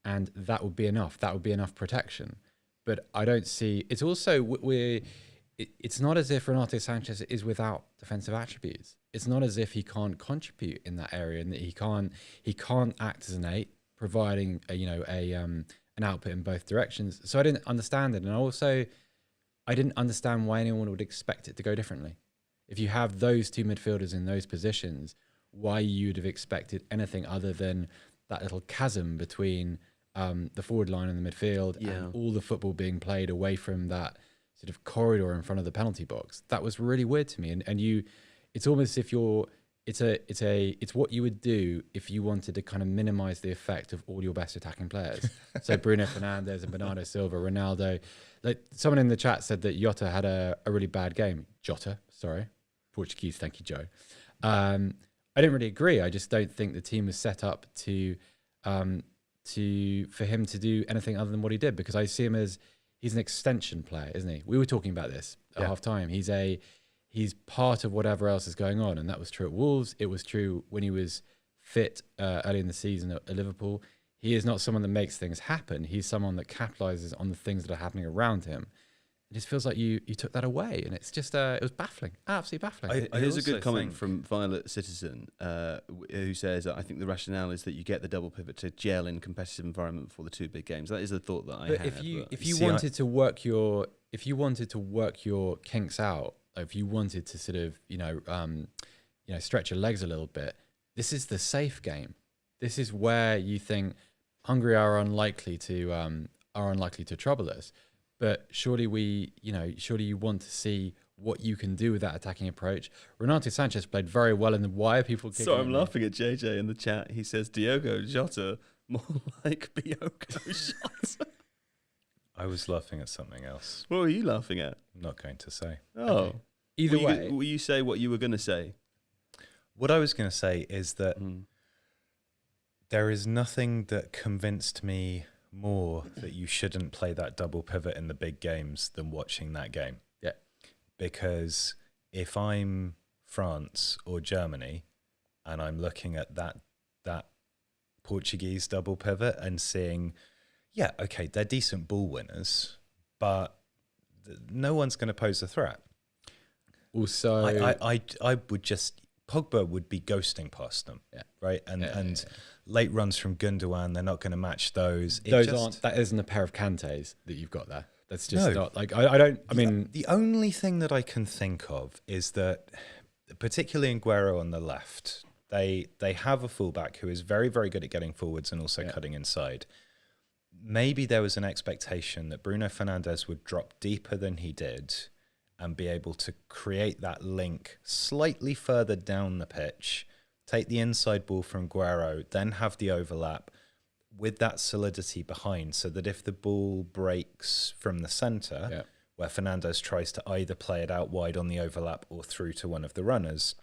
Speaker 3: and that would be enough. That would be enough protection. But I don't see. It's also it's not as if Renato Sanches is without defensive attributes. It's not as if he can't contribute in that area and that he can't act as an 8, providing an output in both directions. So I didn't understand it, and also I didn't understand why anyone would expect it to go differently. If you have those 2 midfielders in those positions, why you'd have expected anything other than that little chasm between the forward line and the midfield and all the football being played away from that sort of corridor in front of the penalty box. That was really weird to me. And it's almost as if it's what you would do if you wanted to kind of minimize the effect of all your best attacking players. So Bruno Fernandes and Bernardo Silva, Ronaldo. Like someone in the chat said that Jota had a really bad game. Jota, sorry. Portuguese, thank you, Joe. I didn't really agree. I just don't think the team was set up for him to do anything other than what he did, because I see him as he's an extension player, isn't he? We were talking about this at half time. He's part of whatever else is going on, and that was true at Wolves. It was true when he was fit early in the season at Liverpool. He is not someone that makes things happen. He's someone that capitalizes on the things that are happening around him. It just feels like you took that away, and it's just it was baffling, absolutely baffling.
Speaker 1: Here's a good comment from Violet Citizen, who says, I think the rationale is that you get the double pivot to gel in competitive environment for the 2 big games. That is a thought that I had.
Speaker 3: If you wanted to work your kinks out, if you wanted to sort of stretch your legs a little bit, this is the safe game. This is where you think Hungary are unlikely to trouble us. But surely you want to see what you can do with that attacking approach. Renato Sanches played very well in the wire.
Speaker 1: So I'm laughing at JJ in the chat. He says Diogo Jota more like Bioko Jota.
Speaker 2: I was laughing at something else.
Speaker 1: What were you laughing at?
Speaker 2: I'm not going to say.
Speaker 1: Oh.
Speaker 3: Okay. Either way.
Speaker 1: Will you say what you were going to say?
Speaker 2: What I was going to say is that there is nothing that convinced me more that you shouldn't play that double pivot in the big games than watching that game.
Speaker 3: Yeah.
Speaker 2: Because if I'm France or Germany and I'm looking at that Portuguese double pivot and seeing, okay, they're decent ball winners, but no one's going to pose a threat.
Speaker 3: Also,
Speaker 2: I would just, Pogba would be ghosting past them, right? And late runs from Gundogan, they're not going to match those.
Speaker 3: That isn't a pair of Kantés that you've got there. That's just not like
Speaker 2: the only thing that I can think of is that, particularly in Guerrero on the left, they have a fullback who is very, very good at getting forwards and also cutting inside. Maybe there was an expectation that Bruno Fernandes would drop deeper than he did and be able to create that link slightly further down the pitch, take the inside ball from Guerrero, then have the overlap with that solidity behind, so that if the ball breaks from the centre, where Fernandes tries to either play it out wide on the overlap or through to one of the runners,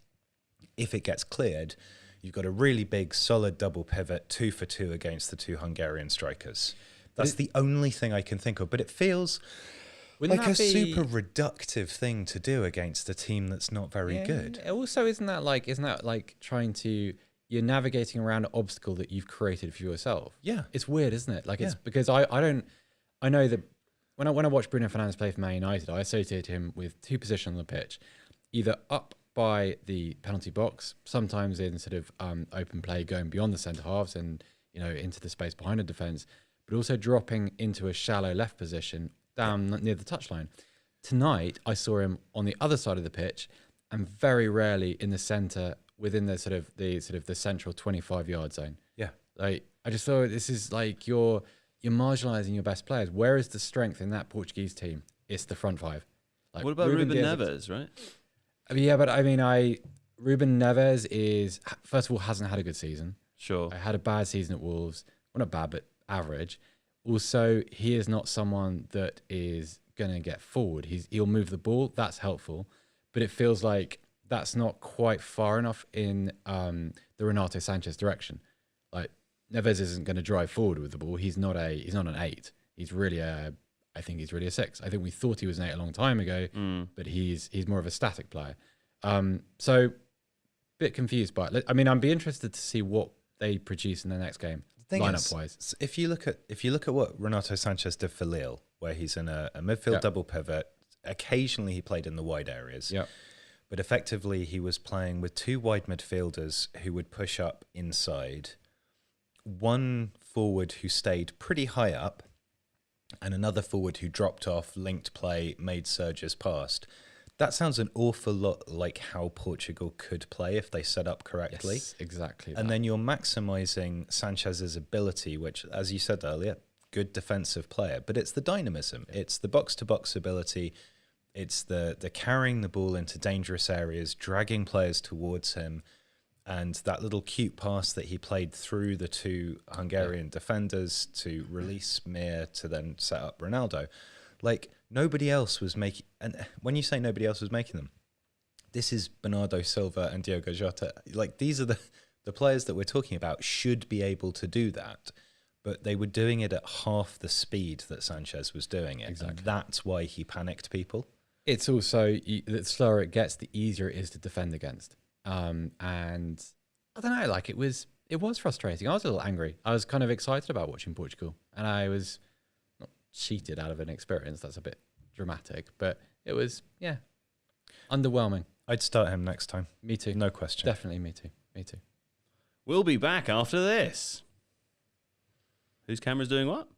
Speaker 2: if it gets cleared, you've got a really big, solid double pivot, 2 for 2 against the two Hungarian strikers. That's the only thing I can think of. But it feels like a super reductive thing to do against a team that's not very good.
Speaker 3: Also, isn't that like trying to, you're navigating around an obstacle that you've created for yourself?
Speaker 2: Yeah.
Speaker 3: It's weird, isn't it? Like, it's because I know that when I watched Bruno Fernandes play for Man United, I associate him with two positions on the pitch, either up by the penalty box, sometimes in sort of open play going beyond the centre halves and, you know, into the space behind the defence, but also dropping into a shallow left position down near the touchline. Tonight, I saw him on the other side of the pitch and very rarely in the centre within the central 25-yard zone. Yeah. Like, I just thought this is like you're marginalising your best players. Where is the strength in that Portuguese team? It's the front five. Like,
Speaker 1: what about Ruben Neves, right?
Speaker 3: Yeah, but I mean, Ruben Neves is, first of all, hasn't had a good season.
Speaker 1: Sure.
Speaker 3: I had a bad season at Wolves. Well, not bad, but average. Also, he is not someone that is going to get forward. He'll move the ball. That's helpful. But it feels like that's not quite far enough in the Renato Sanches direction. Like, Neves isn't going to drive forward with the ball. He's not an 8. He's really I think he's really a 6. I think we thought he was an 8 a long time ago, but he's more of a static player. So, bit confused by it. I mean, I'd be interested to see what they produce in the next game, lineup wise.
Speaker 2: If you look at what Renato Sanches did for Lille, where he's in a midfield double pivot, occasionally he played in the wide areas. Yeah. But effectively, he was playing with 2 wide midfielders who would push up inside, one forward who stayed pretty high up, and another forward who dropped off, linked play, made surges past. That sounds an awful lot like how Portugal could play if they set up correctly.
Speaker 3: Yes, exactly.
Speaker 2: And then you're maximising Sanchez's ability, which, as you said earlier, good defensive player. But it's the dynamism. Yeah. It's the box-to-box ability. It's the carrying the ball into dangerous areas, dragging players towards him, and that little cute pass that he played through the 2 Hungarian defenders to release Mir to then set up Ronaldo. Like, nobody else was making... And when you say nobody else was making them, this is Bernardo Silva and Diogo Jota. Like, these are the players that we're talking about should be able to do that. But they were doing it at half the speed that Sanchez was doing it. Exactly. And that's why he panicked people.
Speaker 3: It's also, the slower it gets, the easier it is to defend against. And I don't know, like, it was frustrating. I was a little angry. I was kind of excited about watching Portugal. And I was... cheated out of an experience. That's a bit dramatic, but it was, underwhelming.
Speaker 2: I'd start him next time.
Speaker 3: Me too.
Speaker 2: No question.
Speaker 3: Definitely me too.
Speaker 1: We'll be back after this. Whose camera's doing what?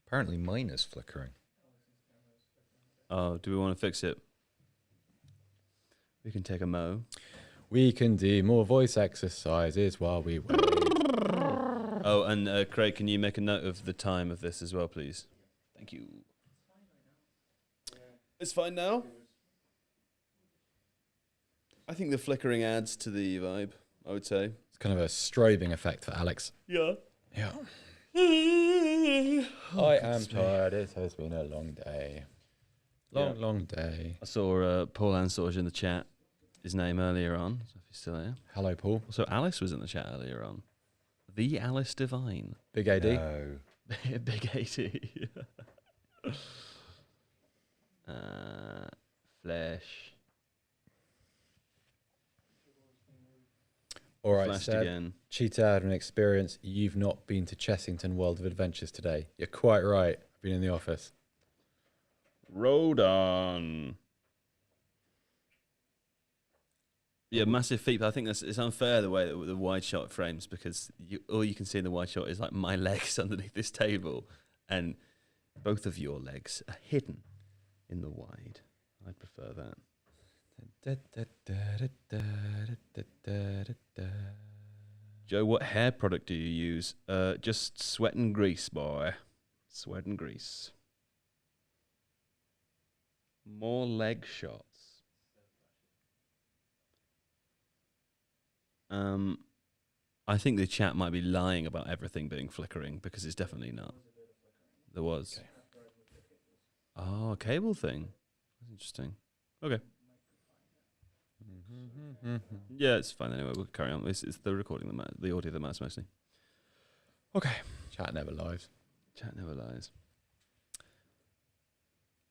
Speaker 2: Apparently mine is flickering.
Speaker 1: Oh, do we want to fix it? We can take a mo.
Speaker 3: We can do more voice exercises while we wait.
Speaker 1: Oh, and Craig, can you make a note of the time of this as well, please? Thank you. It's fine now? I think the flickering adds to the vibe, I would say.
Speaker 3: It's kind of a strobing effect for Alex.
Speaker 1: Yeah.
Speaker 3: Yeah. I am tired. It has been a long day. Long day.
Speaker 1: I saw Paul Ansorge in the chat, his name earlier on, so if he's still here.
Speaker 3: Hello, Paul.
Speaker 1: So Alice was in the chat earlier on. The Alice Divine.
Speaker 3: Big AD?
Speaker 2: No.
Speaker 1: Big AD. Flesh.
Speaker 3: All right,
Speaker 1: Flashed
Speaker 3: Seb.
Speaker 1: again.
Speaker 3: Cheetah had an experience. You've not been to Chessington World of Adventures today. You're quite right. I've been in the office.
Speaker 1: Rodon. Yeah, massive feet. But I think it's unfair the way that the wide shot frames, because all you can see in the wide shot is like my legs underneath this table, and both of your legs are hidden in the wide. I'd prefer that. Joe, what hair product do you use? Just sweat and grease, boy. Sweat and grease. More leg shots. I think the chat might be lying about everything being flickering because it's definitely not. There was. Okay. Oh, a cable thing. That's interesting. Okay. Yeah, it's fine anyway. We'll carry on. It's the recording, the audio that matters mostly. Okay.
Speaker 3: Chat never lies.
Speaker 1: Chat never lies.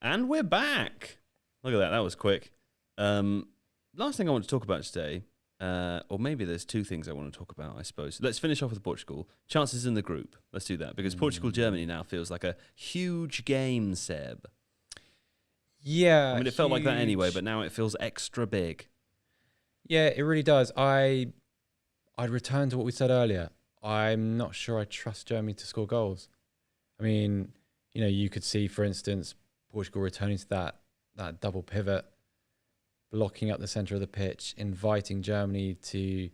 Speaker 1: And we're back. Look at that. That was quick. Last thing I want to talk about today, or maybe there's two things I want to talk about, I suppose. Let's finish off with Portugal. Chances in the group. Let's do that. Because Portugal-Germany now feels like a huge game, Seb.
Speaker 3: Yeah.
Speaker 1: I mean, it felt like that anyway, but now it feels extra big.
Speaker 3: Yeah, it really does. I'd return to what we said earlier. I'm not sure I trust Germany to score goals. I mean, you could see, for instance, Portugal returning to that double pivot, blocking up the centre of the pitch, inviting Germany to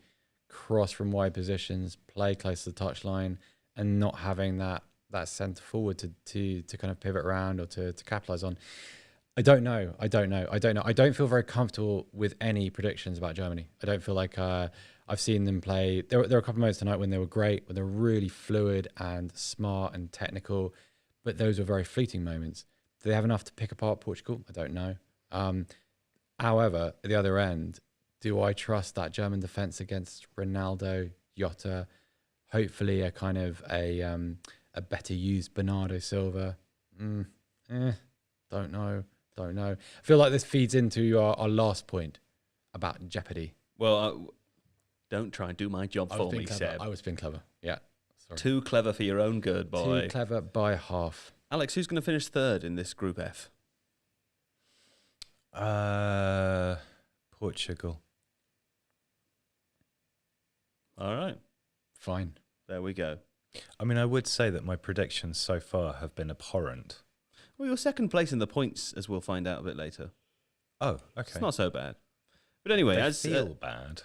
Speaker 3: cross from wide positions, play close to the touchline, and not having that centre forward to kind of pivot around or to capitalise on. I don't know. I don't feel very comfortable with any predictions about Germany. I don't feel like I've seen them play. There were a couple of moments tonight when they were great, when they were really fluid and smart and technical, but those were very fleeting moments. Do they have enough to pick apart Portugal? I don't know. However, at the other end, do I trust that German defence against Ronaldo, Jota, hopefully a kind of a better used Bernardo Silva? Don't know. I feel like this feeds into our last point about jeopardy.
Speaker 1: Well, don't try and do my job for me, Seb.
Speaker 3: I was being clever. Yeah. Sorry.
Speaker 1: Too clever for your own good, boy.
Speaker 3: Too clever by half.
Speaker 1: Alex, who's going to finish third in this Group F?
Speaker 2: Portugal.
Speaker 1: All right.
Speaker 3: Fine.
Speaker 1: There we go.
Speaker 2: I mean, I would say that my predictions so far have been abhorrent.
Speaker 1: Well, you're second place in the points, as we'll find out a bit later.
Speaker 2: Oh, okay.
Speaker 1: It's not so bad. But anyway,
Speaker 2: I feel bad.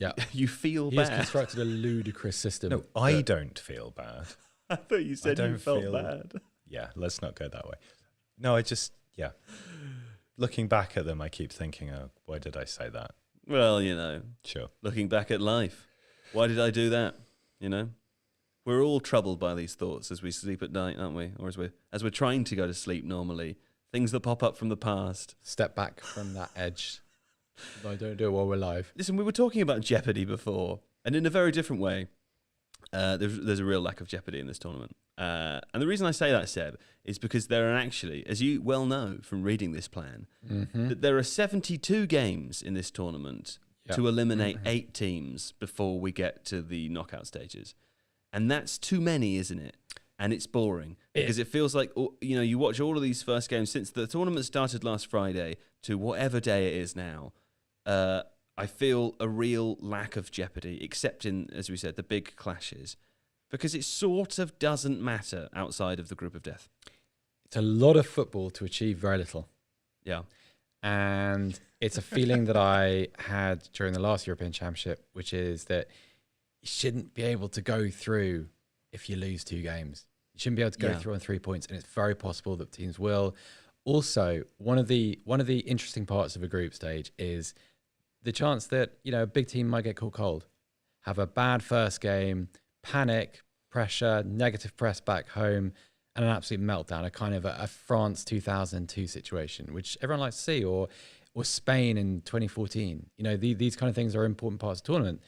Speaker 3: Yeah.
Speaker 1: You feel
Speaker 3: He
Speaker 1: bad.
Speaker 3: has constructed a ludicrous system.
Speaker 2: No, I don't feel bad.
Speaker 1: I thought you said you felt bad.
Speaker 2: Yeah, let's not go that way. No, yeah. Looking back at them, I keep thinking, oh, why did I say that?
Speaker 1: Well,
Speaker 2: Sure.
Speaker 1: looking back at life, why did I do that? We're all troubled by these thoughts as we sleep at night, aren't we? Or as we're trying to go to sleep normally. Things that pop up from the past.
Speaker 3: Step back from that edge. No, don't do it while we're live.
Speaker 1: Listen, we were talking about jeopardy before, and in a very different way. There's a real lack of jeopardy in this tournament. And the reason I say that, Seb, is because there are actually, as you well know from reading this plan, that there are 72 games in this tournament to eliminate 8 teams before we get to the knockout stages. And that's too many, isn't it? And it's boring because it feels like, you watch all of these first games since the tournament started last Friday to whatever day it is now. I feel a real lack of jeopardy, except in, as we said, the big clashes, because it sort of doesn't matter outside of the group of death.
Speaker 3: It's a lot of football to achieve very little.
Speaker 1: Yeah.
Speaker 3: And it's a feeling that I had during the last European Championship, which is that you shouldn't be able to go through if you lose 2 games. You shouldn't be able to go through on 3 points, and it's very possible that teams will. Also, one of the interesting parts of a group stage is the chance that a big team might get caught cold, have a bad first game, panic, pressure, negative press back home, and an absolute meltdown, a kind of a France 2002 situation, which everyone likes to see, or Spain in 2014. These kind of things are important parts of the tournament.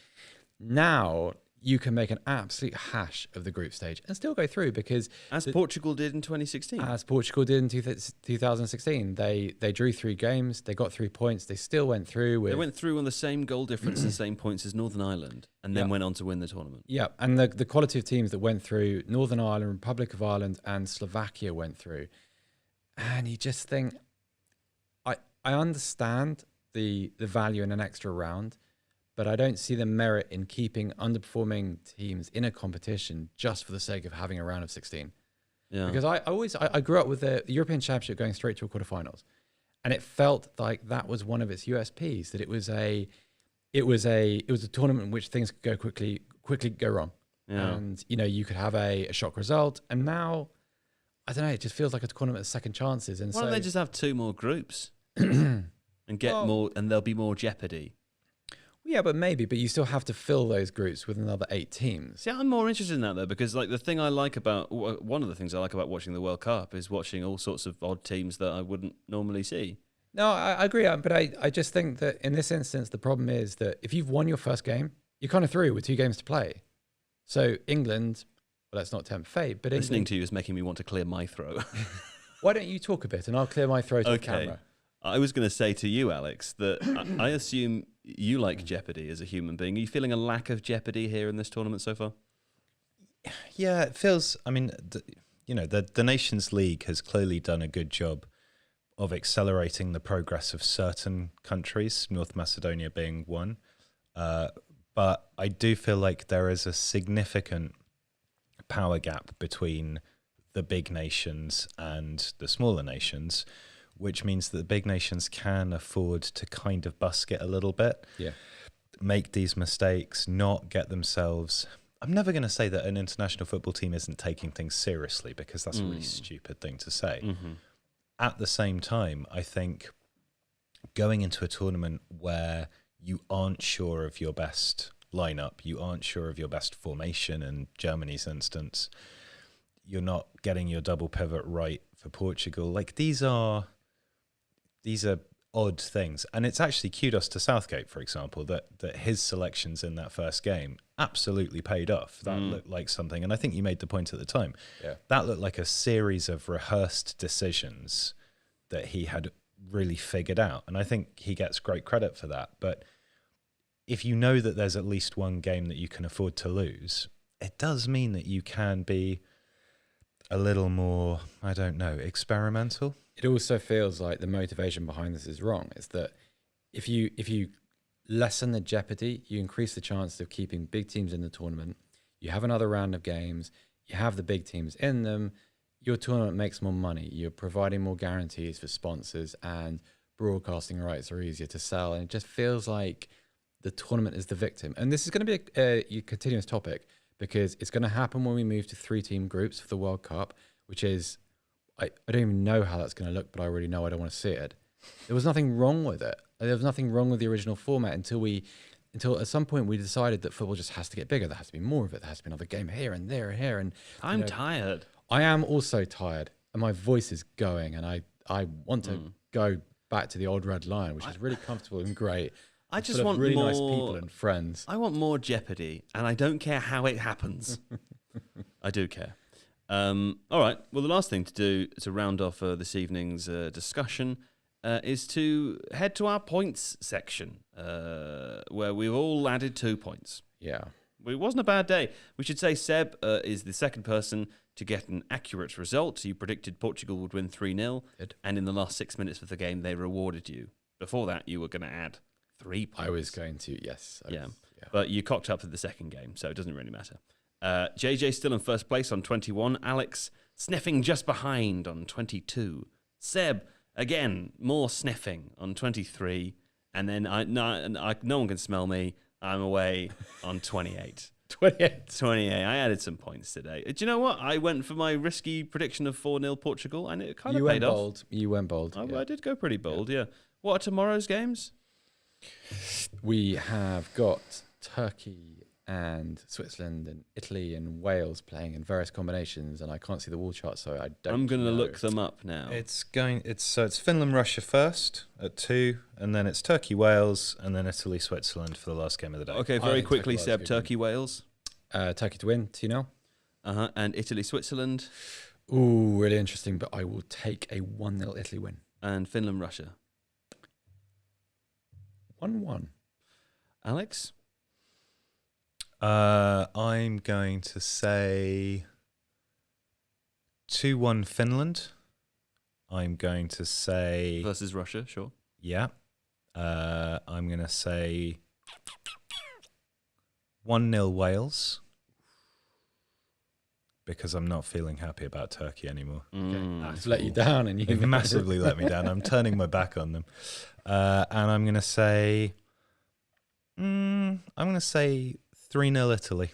Speaker 3: Now you can make an absolute hash of the group stage and still go through because
Speaker 1: Portugal did in 2016.
Speaker 3: As Portugal did in 2016. They drew 3 games, they got 3 points, they still went through.
Speaker 1: They went through on the same goal difference and same points as Northern Ireland, and then went on to win the tournament.
Speaker 3: Yeah, and the quality of teams that went through, Northern Ireland, Republic of Ireland and Slovakia went through. And you just think, I understand the value in an extra round, but I don't see the merit in keeping underperforming teams in a competition just for the sake of having a round of 16.
Speaker 1: Yeah.
Speaker 3: Because I grew up with the European Championship going straight to a quarterfinals, and it felt like that was one of its USPs, that it was a tournament in which things could go quickly go wrong. Yeah. And you could have a shock result, and now I don't know, it just feels like a tournament of second chances. And
Speaker 1: why don't they just have 2 more groups and get more, and there'll be more jeopardy?
Speaker 3: Yeah, but you still have to fill those groups with another 8 teams.
Speaker 1: See, I'm more interested in that though, because like the thing I like about one of the things I like about watching the World Cup is watching all sorts of odd teams that I wouldn't normally see.
Speaker 3: No, I agree, but I just think that in this instance, the problem is that if you've won your first game, you're kind of through with 2 games to play. So England, well, let's not tempt fate, but
Speaker 1: Listening to you is making me want to clear my throat.
Speaker 3: Why don't you talk a bit and I'll clear my throat off camera?
Speaker 1: I was going to say to you, Alex, that I assume you like jeopardy as a human being. Are you feeling a lack of jeopardy here in this tournament so far?
Speaker 2: Yeah, it feels. I mean, the Nations League has clearly done a good job of accelerating the progress of certain countries, North Macedonia being one. But I do feel like there is a significant power gap between the big nations and the smaller nations, which means that the big nations can afford to kind of busk it a little bit, make these mistakes, not get themselves... I'm never going to say that an international football team isn't taking things seriously, because that's a really stupid thing to say. Mm-hmm. At the same time, I think going into a tournament where you aren't sure of your best lineup, you aren't sure of your best formation in Germany's instance, you're not getting your double pivot right for Portugal. Like these are odd things. And it's actually kudos to Southgate, for example, that his selections in that first game absolutely paid off. That looked like something, and I think you made the point at the time, that looked like a series of rehearsed decisions that he had really figured out. And I think he gets great credit for that. But if you know that there's at least one game that you can afford to lose, it does mean that you can be a little more, I don't know, experimental.
Speaker 3: It also feels like the motivation behind this is wrong. It's that if you lessen the jeopardy, you increase the chance of keeping big teams in the tournament. You have another round of games. You have the big teams in them. Your tournament makes more money. You're providing more guarantees for sponsors, and broadcasting rights are easier to sell. And it just feels like the tournament is the victim. And this is going to be a continuous topic, because it's going to happen when we move to 3-team groups for the World Cup, which is, I don't even know how that's going to look, but I already know I don't want to see it. There was nothing wrong with it. There was nothing wrong with the original format until at some point we decided that football just has to get bigger. There has to be more of it. There has to be another game here and there and here. And
Speaker 1: I'm tired.
Speaker 3: I am also tired, and my voice is going, and I want to go back to the old Red Lion, which is really comfortable and great.
Speaker 1: I just want
Speaker 3: really
Speaker 1: more,
Speaker 3: nice people and friends.
Speaker 1: I want more jeopardy, and I don't care how it happens. I do care. All right. Well, the last thing to do to round off this evening's discussion is to head to our points section, where we've all added 2 points.
Speaker 3: Yeah.
Speaker 1: It wasn't a bad day. We should say Seb is the second person to get an accurate result. You predicted Portugal would win 3-0, and in the last 6 minutes of the game, they rewarded you. Before that, you were going to add 3 points.
Speaker 3: I was going to, yes.
Speaker 1: Yeah. But you cocked up for the second game, so it doesn't really matter. JJ still in first place on 21. Alex sniffing just behind on 22. Seb, again, more sniffing on 23. And then no one can smell me. I'm away on 28. 28. I added some points today. Do you know what? I went for my risky prediction of 4-0 Portugal, and it kind of paid off.
Speaker 3: You went bold.
Speaker 1: I did go pretty bold, yeah. What are tomorrow's games?
Speaker 3: We have got Turkey and Switzerland and Italy and Wales playing in various combinations, and I can't see the wall chart, so I don't.
Speaker 1: I'm going to look them up now.
Speaker 2: It's Finland Russia first at 2, and then it's Turkey Wales, and then Italy Switzerland for the last game of the day.
Speaker 1: Okay, very quickly, Seb. Turkey Wales.
Speaker 3: Turkey to win 2-0.
Speaker 1: And Italy Switzerland.
Speaker 3: Ooh, really interesting. But I will take a 1-0 Italy win.
Speaker 1: And Finland Russia.
Speaker 3: 1-1.
Speaker 1: Alex.
Speaker 2: I'm going to say 2-1 Finland. I'm going to say...
Speaker 1: Versus Russia, sure.
Speaker 2: Yeah. I'm going to say 1-0 Wales. Because I'm not feeling happy about Turkey anymore.
Speaker 3: I've let you down. And
Speaker 2: You've massively let me down. I'm turning my back on them. And I'm going to say... I'm going to say 3-0 Italy.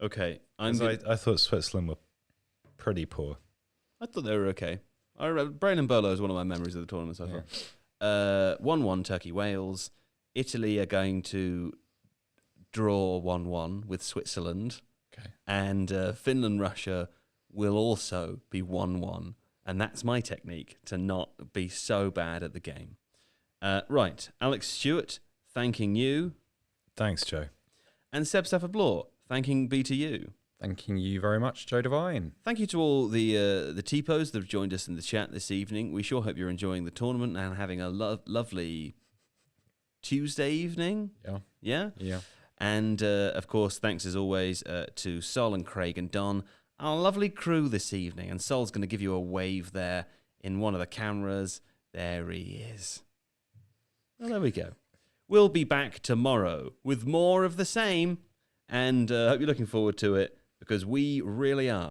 Speaker 1: Okay.
Speaker 2: I thought Switzerland were pretty poor.
Speaker 1: I thought they were okay. Brain and Bolo is one of my memories of the tournament so far. 1-1 Turkey Wales. Italy are going to draw 1-1 with Switzerland.
Speaker 3: Okay.
Speaker 1: And Finland-Russia will also be 1-1. And that's my technique, to not be so bad at the game. Right, Alex Stewart, thanking you.
Speaker 2: Thanks, Joe.
Speaker 1: And Seb Stafford-Bloor, thanking B2U.
Speaker 3: Thanking you very much, Joe Devine.
Speaker 1: Thank you to all the Tifos that have joined us in the chat this evening. We sure hope you're enjoying the tournament and having a lovely Tuesday evening.
Speaker 3: Yeah.
Speaker 1: Yeah?
Speaker 3: Yeah.
Speaker 1: And, of course, thanks as always to Sol and Craig and Don, our lovely crew this evening. And Sol's going to give you a wave there in one of the cameras. There he is. Well, there we go. We'll be back tomorrow with more of the same. And I hope you're looking forward to it, because we really are.